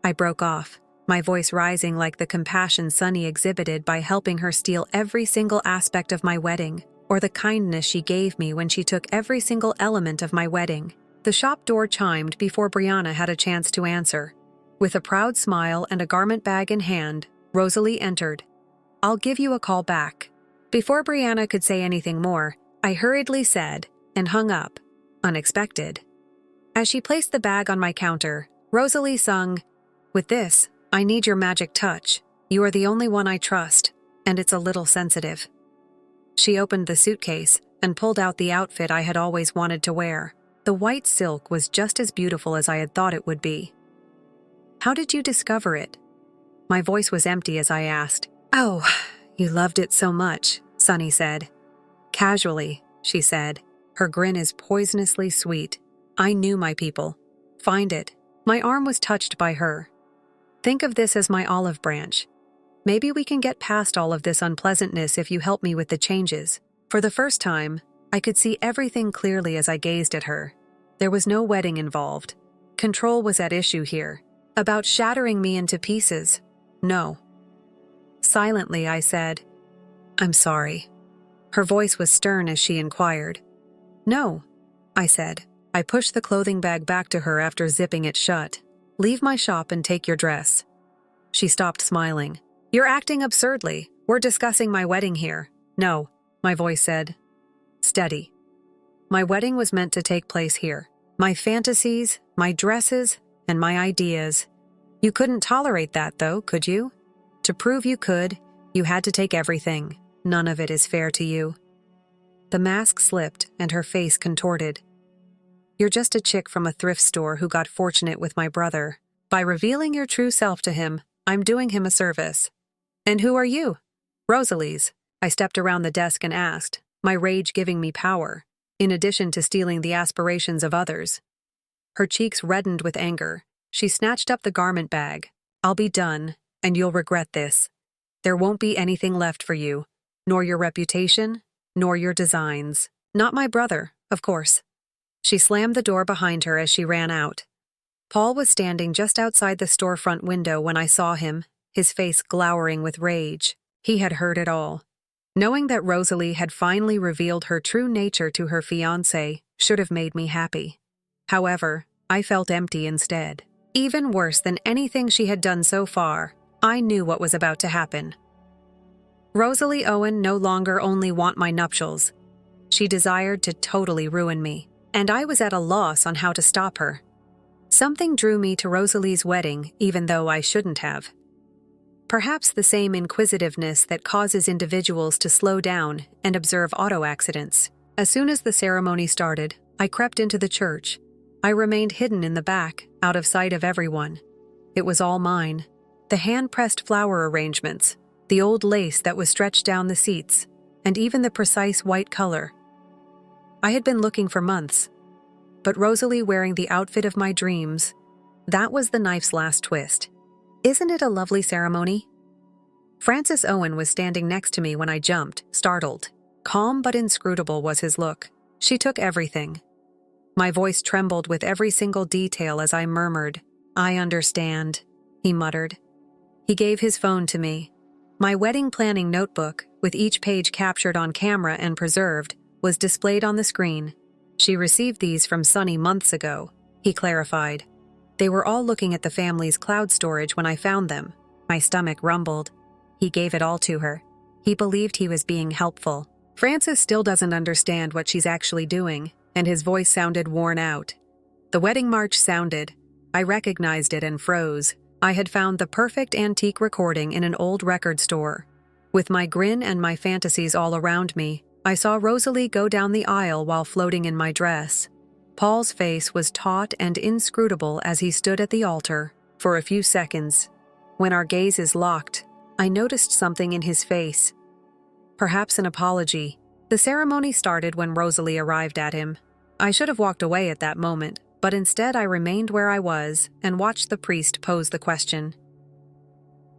I broke off, my voice rising like the compassion Sunny exhibited by helping her steal every single aspect of my wedding, or the kindness she gave me when she took every single element of my wedding. The shop door chimed before Brianna had a chance to answer. With a proud smile and a garment bag in hand, Rosalie entered. I'll give you a call back. Before Brianna could say anything more, I hurriedly said, and hung up. Unexpected. As she placed the bag on my counter, Rosalie sung, With this, I need your magic touch. You are the only one I trust, and it's a little sensitive. She opened the suitcase and pulled out the outfit I had always wanted to wear. The white silk was just as beautiful as I had thought it would be. How did you discover it? My voice was empty as I asked. Oh, you loved it so much, Sunny said. Casually, she said. Her grin is poisonously sweet. I knew my people. Find it. My arm was touched by her. Think of this as my olive branch. Maybe we can get past all of this unpleasantness if you help me with the changes. For the first time, I could see everything clearly as I gazed at her. There was no wedding involved. Control was at issue here, about shattering me into pieces. No. Silently, I said, "I'm sorry." Her voice was stern as she inquired. "No," I said. I pushed the clothing bag back to her after zipping it shut. "Leave my shop and take your dress." She stopped smiling. "You're acting absurdly. We're discussing my wedding here." "No," my voice said. Steady. My wedding was meant to take place here. My fantasies, my dresses, and my ideas. You couldn't tolerate that, though, could you? To prove you could, you had to take everything. None of it is fair to you. The mask slipped and her face contorted. "You're just a chick from a thrift store who got fortunate with my brother. By revealing your true self to him, I'm doing him a service." "And who are you?" "Rosalie's." I stepped around the desk and asked, my rage giving me power, in addition to stealing the aspirations of others. Her cheeks reddened with anger. She snatched up the garment bag. "I'll be done, and you'll regret this. There won't be anything left for you, nor your reputation, nor your designs. Not my brother, of course." She slammed the door behind her as she ran out. Paul was standing just outside the storefront window when I saw him, his face glowering with rage. He had heard it all. Knowing that Rosalie had finally revealed her true nature to her fiancé should have made me happy. However, I felt empty instead. Even worse than anything she had done so far, I knew what was about to happen. Rosalie Owen no longer only want my nuptials. She desired to totally ruin me, and I was at a loss on how to stop her. Something drew me to Rosalie's wedding even though I shouldn't have. Perhaps the same inquisitiveness that causes individuals to slow down and observe auto accidents. As soon as the ceremony started, I crept into the church. I remained hidden in the back, out of sight of everyone. It was all mine. The hand-pressed flower arrangements, the old lace that was stretched down the seats, and even the precise white color. I had been looking for months. But Rosalie wearing the outfit of my dreams, that was the knife's last twist. Isn't it a lovely ceremony? Francis Owen was standing next to me when I jumped, startled. Calm but inscrutable was his look. She took everything. My voice trembled with every single detail as I murmured, "I understand," he muttered. He gave his phone to me. My wedding planning notebook, with each page captured on camera and preserved, was displayed on the screen. "She received these from Sunny months ago," he clarified. They were all looking at the family's cloud storage when I found them. My stomach rumbled. He gave it all to her. He believed he was being helpful. Francis still doesn't understand what she's actually doing, and his voice sounded worn out. The wedding march sounded. I recognized it and froze. I had found the perfect antique recording in an old record store. With my grin and my fantasies all around me, I saw Rosalie go down the aisle while floating in my dress. Paul's face was taut and inscrutable as he stood at the altar. For a few seconds, when our gazes locked, I noticed something in his face. Perhaps an apology. The ceremony started when Rosalie arrived at him. I should have walked away at that moment, but instead I remained where I was and watched the priest pose the question.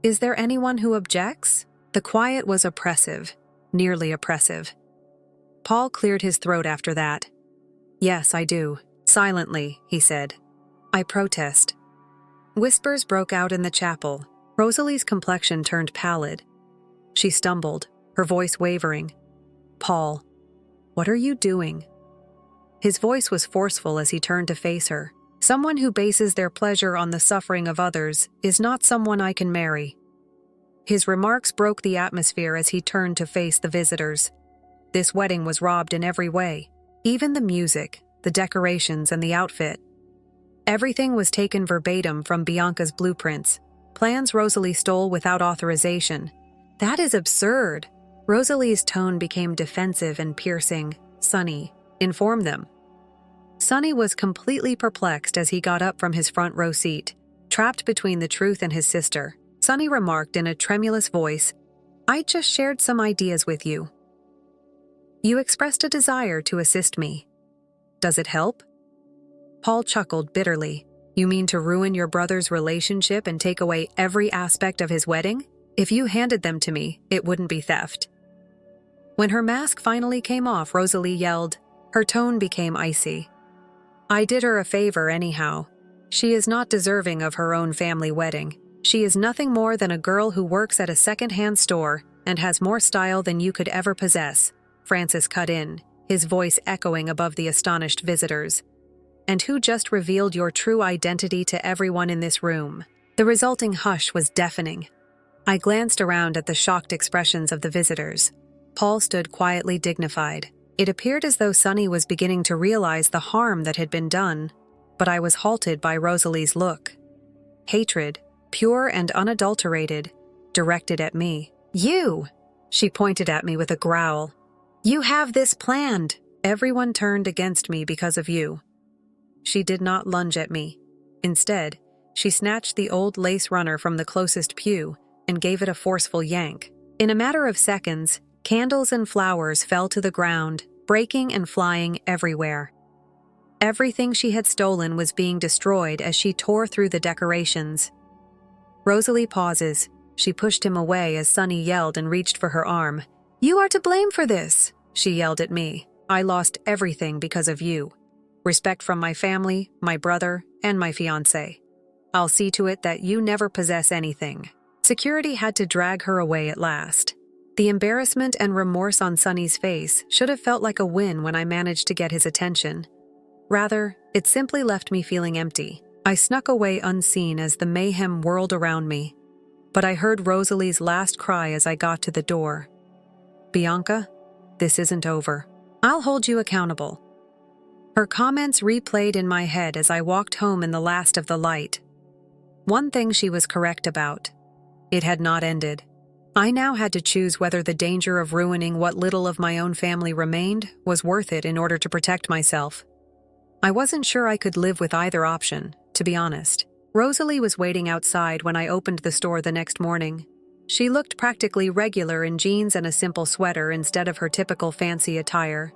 "Is there anyone who objects?" The quiet was oppressive, nearly oppressive. Paul cleared his throat after that. "Yes, I do." Silently, he said. "I protest." Whispers broke out in the chapel. Rosalie's complexion turned pallid. She stumbled, her voice wavering. "Paul, what are you doing?" His voice was forceful as he turned to face her. "Someone who bases their pleasure on the suffering of others is not someone I can marry." His remarks broke the atmosphere as he turned to face the visitors. This wedding was robbed in every way. Even the music, the decorations, and the outfit. Everything was taken verbatim from Bianca's blueprints, plans Rosalie stole without authorization. "That is absurd." Rosalie's tone became defensive and piercing. "Sunny, inform them." Sunny was completely perplexed as he got up from his front row seat, trapped between the truth and his sister. Sunny remarked in a tremulous voice, "I just shared some ideas with you. You expressed a desire to assist me. Does it help?" Paul chuckled bitterly. "You mean to ruin your brother's relationship and take away every aspect of his wedding? If you handed them to me, it wouldn't be theft. When her mask finally came off, Rosalie yelled. Her tone became icy. I did her a favor anyhow. She is not deserving of her own family wedding. She is nothing more than a girl who works at a second-hand store and has more style than you could ever possess, Francis cut in, his voice echoing above the astonished visitors. And who just revealed your true identity to everyone in this room? The resulting hush was deafening. I glanced around at the shocked expressions of the visitors. Paul stood quietly dignified. It appeared as though Sonny was beginning to realize the harm that had been done, but I was halted by Rosalie's look. Hatred, pure and unadulterated, directed at me. You! She pointed at me with a growl. You have this planned. Everyone turned against me because of you. She did not lunge at me. Instead, she snatched the old lace runner from the closest pew and gave it a forceful yank. In a matter of seconds, candles and flowers fell to the ground, breaking and flying everywhere. Everything she had stolen was being destroyed as she tore through the decorations. Rosalie pauses. She pushed him away as Sonny yelled and reached for her arm. You are to blame for this, she yelled at me. I lost everything because of you. Respect from my family, my brother, and my fiancé. I'll see to it that you never possess anything. Security had to drag her away at last. The embarrassment and remorse on Sonny's face should have felt like a win when I managed to get his attention. Rather, it simply left me feeling empty. I snuck away unseen as the mayhem whirled around me. But I heard Rosalie's last cry as I got to the door. Bianca, this isn't over. I'll hold you accountable. Her comments replayed in my head as I walked home in the last of the light. One thing she was correct about. It had not ended. I now had to choose whether the danger of ruining what little of my own family remained was worth it in order to protect myself. I wasn't sure I could live with either option, to be honest. Rosalie was waiting outside when I opened the store the next morning. She looked practically regular in jeans and a simple sweater instead of her typical fancy attire.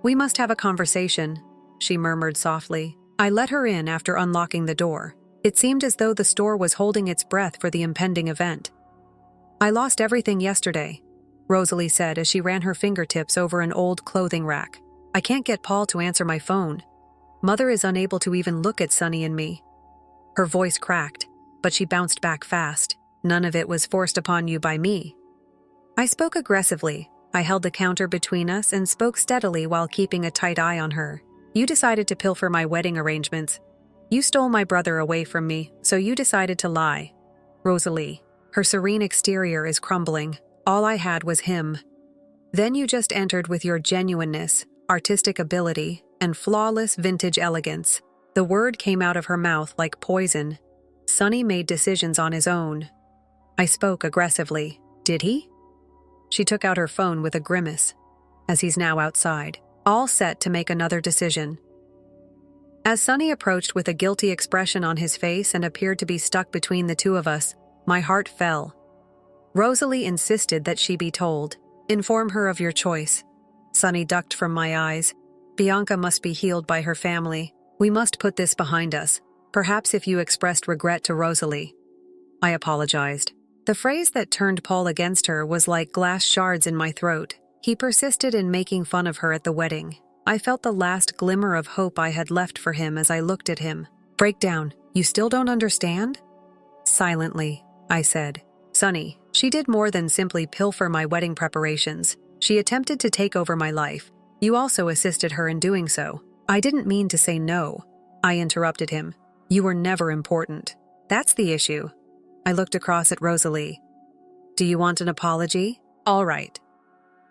We must have a conversation, she murmured softly. I let her in after unlocking the door. It seemed as though the store was holding its breath for the impending event. I lost everything yesterday, Rosalie said as she ran her fingertips over an old clothing rack. I can't get Paul to answer my phone. Mother is unable to even look at Sonny and me. Her voice cracked, but she bounced back fast. None of it was forced upon you by me. I spoke aggressively. I held the counter between us and spoke steadily while keeping a tight eye on her. You decided to pilfer my wedding arrangements. You stole my brother away from me, so you decided to lie. Rosalie, her serene exterior is crumbling. All I had was him. Then you just entered with your genuineness, artistic ability, and flawless vintage elegance. The word came out of her mouth like poison. Sonny made decisions on his own. I spoke aggressively. Did he? She took out her phone with a grimace, as he's now outside, all set to make another decision. As Sonny approached with a guilty expression on his face and appeared to be stuck between the two of us, my heart fell. Rosalie insisted that she be told. Inform her of your choice. Sonny ducked from my eyes. Bianca must be healed by her family. We must put this behind us. Perhaps if you expressed regret to Rosalie. I apologized. The phrase that turned Paul against her was like glass shards in my throat. He persisted in making fun of her at the wedding. I felt the last glimmer of hope I had left for him as I looked at him. Breakdown, you still don't understand? Silently, I said. Sonny, she did more than simply pilfer my wedding preparations. She attempted to take over my life. You also assisted her in doing so. I didn't mean to say no. I interrupted him. You were never important. That's the issue. I looked across at Rosalie. Do you want an apology? All right.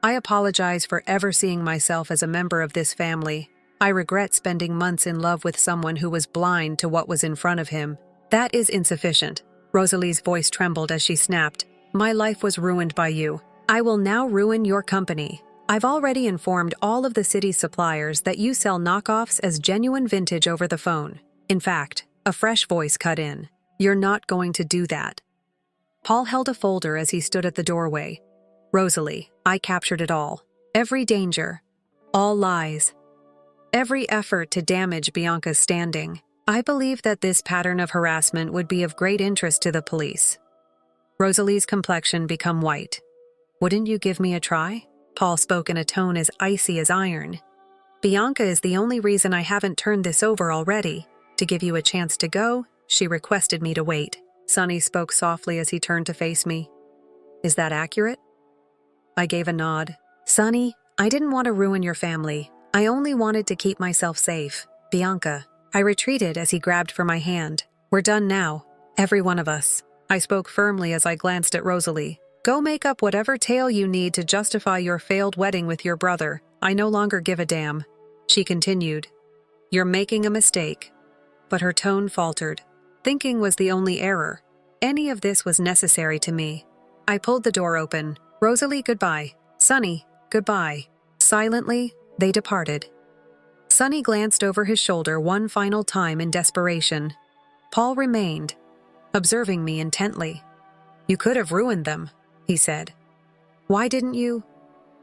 I apologize for ever seeing myself as a member of this family. I regret spending months in love with someone who was blind to what was in front of him. That is insufficient. Rosalie's voice trembled as she snapped. My life was ruined by you. I will now ruin your company. I've already informed all of the city's suppliers that you sell knockoffs as genuine vintage over the phone. In fact, a fresh voice cut in. You're not going to do that. Paul held a folder as he stood at the doorway. Rosalie, I captured it all. Every danger. All lies. Every effort to damage Bianca's standing. I believe that this pattern of harassment would be of great interest to the police. Rosalie's complexion become white. Wouldn't you give me a try? Paul spoke in a tone as icy as iron. Bianca is the only reason I haven't turned this over already. To give you a chance to go, she requested me to wait. Sonny spoke softly as he turned to face me. Is that accurate? I gave a nod. Sonny, I didn't want to ruin your family. I only wanted to keep myself safe. Bianca. I retreated as he grabbed for my hand. We're done now. Every one of us. I spoke firmly as I glanced at Rosalie. Go make up whatever tale you need to justify your failed wedding with your brother. I no longer give a damn. She continued. You're making a mistake. But her tone faltered. Thinking was the only error. Any of this was necessary to me. I pulled the door open. Rosalie, goodbye. Sonny, goodbye. Silently, they departed. Sonny glanced over his shoulder one final time in desperation. Paul remained, observing me intently. You could have ruined them, he said. Why didn't you?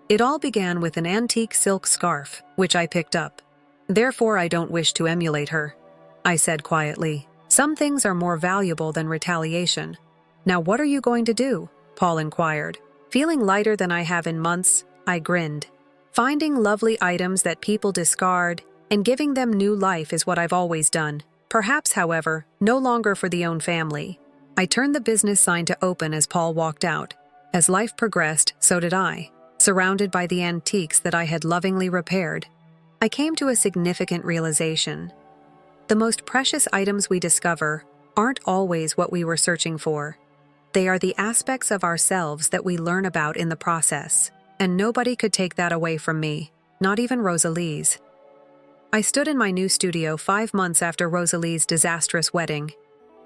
It all began with an antique silk scarf, which I picked up. Therefore, I don't wish to emulate her, I said quietly. Some things are more valuable than retaliation. Now what are you going to do? Paul inquired. Feeling lighter than I have in months, I grinned. Finding lovely items that people discard and giving them new life is what I've always done. Perhaps, however, no longer for the own family. I turned the business sign to open as Paul walked out. As life progressed, so did I, surrounded by the antiques that I had lovingly repaired. I came to a significant realization. The most precious items we discover aren't always what we were searching for. They are the aspects of ourselves that we learn about in the process, and nobody could take that away from me, not even Rosalie's. I stood in my new studio 5 months after Rosalie's disastrous wedding.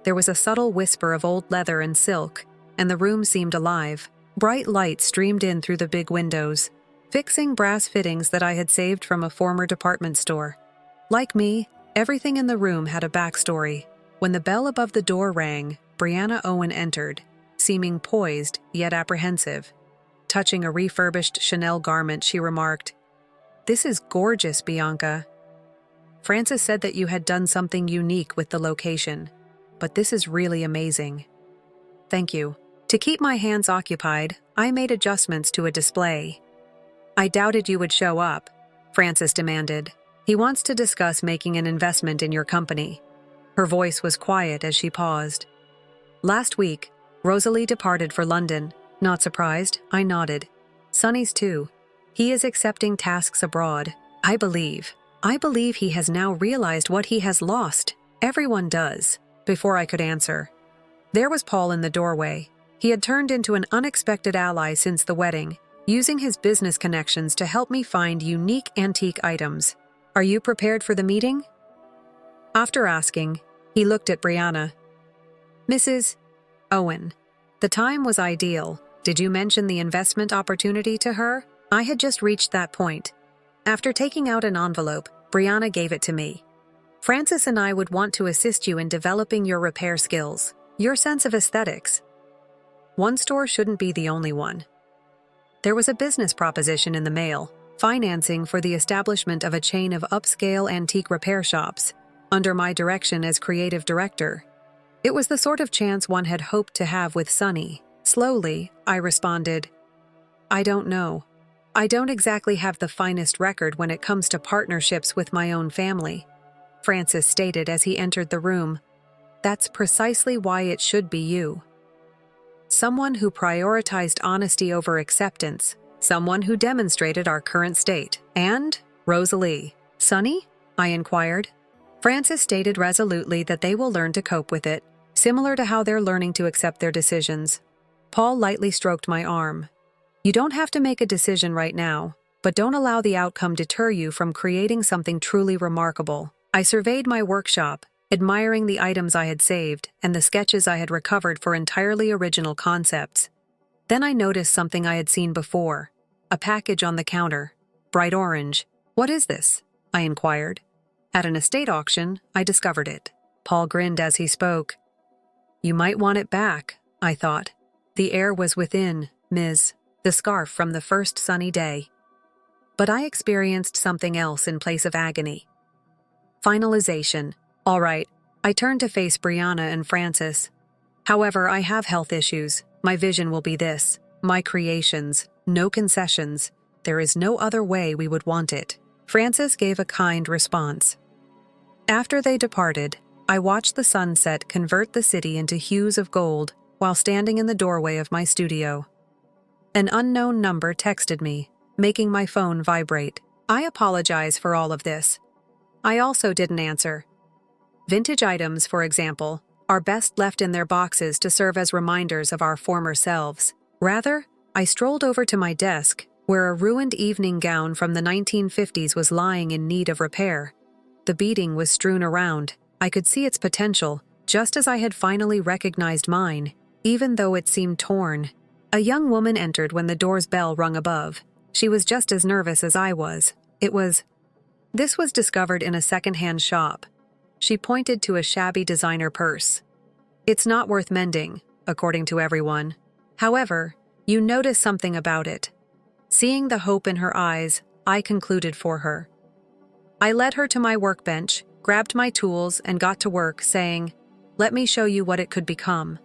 There was a subtle whisper of old leather and silk, and the room seemed alive. Bright light streamed in through the big windows, fixing brass fittings that I had saved from a former department store. Like me, everything in the room had a backstory. When the bell above the door rang, Brianna Owen entered, seeming poised yet apprehensive. Touching a refurbished Chanel garment, she remarked, "This is gorgeous, Bianca. Francis said that you had done something unique with the location, but this is really amazing." Thank you. To keep my hands occupied, I made adjustments to a display. I doubted you would show up, Francis demanded. He wants to discuss making an investment in your company. Her voice was quiet as she paused. Last week, Rosalie departed for London. Not surprised, I nodded. Sonny's too. He is accepting tasks abroad. I believe he has now realized what he has lost. Everyone does. Before I could answer, there was Paul in the doorway. He had turned into an unexpected ally since the wedding, using his business connections to help me find unique antique items. Are you prepared for the meeting? After asking, he looked at Brianna. Mrs. Owen, the time was ideal. Did you mention the investment opportunity to her? I had just reached that point. After taking out an envelope, Brianna gave it to me. Francis and I would want to assist you in developing your repair skills, your sense of aesthetics. One store shouldn't be the only one. There was a business proposition in the mail, financing for the establishment of a chain of upscale antique repair shops, under my direction as creative director. It was the sort of chance one had hoped to have with Sonny. Slowly, I responded, I don't know. I don't exactly have the finest record when it comes to partnerships with my own family, Francis stated as he entered the room. That's precisely why it should be you. Someone who prioritized honesty over acceptance, someone who demonstrated our current state. And Rosalie. Sonny? I inquired. Francis stated resolutely that they will learn to cope with it, similar to how they're learning to accept their decisions. Paul lightly stroked my arm. You don't have to make a decision right now, but don't allow the outcome deter you from creating something truly remarkable. I surveyed my workshop, admiring the items I had saved and the sketches I had recovered for entirely original concepts. Then I noticed something I had seen before, a package on the counter, bright orange. What is this? I inquired. At an estate auction, I discovered it. Paul grinned as he spoke. You might want it back, I thought. The air was within, Ms. The scarf from the first sunny day. But I experienced something else in place of agony. Finalization. All right, I turned to face Brianna and Francis. However, I have health issues. My vision will be this, my creations, no concessions. There is no other way we would want it. Francis gave a kind response. After they departed, I watched the sunset convert the city into hues of gold while standing in the doorway of my studio. An unknown number texted me, making my phone vibrate. I apologize for all of this. I also didn't answer. Vintage items, for example, are best left in their boxes to serve as reminders of our former selves. Rather, I strolled over to my desk, where a ruined evening gown from the 1950s was lying in need of repair. The beading was strewn around. I could see its potential, just as I had finally recognized mine, even though it seemed torn. A young woman entered when the door's bell rung above. She was just as nervous as I was. This was discovered in a second-hand shop. She pointed to a shabby designer purse. It's not worth mending, according to everyone. However, you notice something about it. Seeing the hope in her eyes, I concluded for her. I led her to my workbench, grabbed my tools, and got to work, saying, "Let me show you what it could become."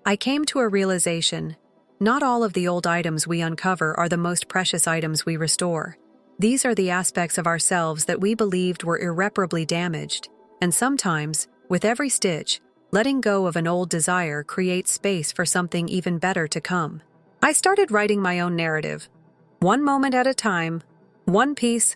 I came to a realization. Not all of the old items we uncover are the most precious items we restore. These are the aspects of ourselves that we believed were irreparably damaged, and sometimes, with every stitch, letting go of an old desire creates space for something even better to come. I started writing my own narrative. One moment at a time, one piece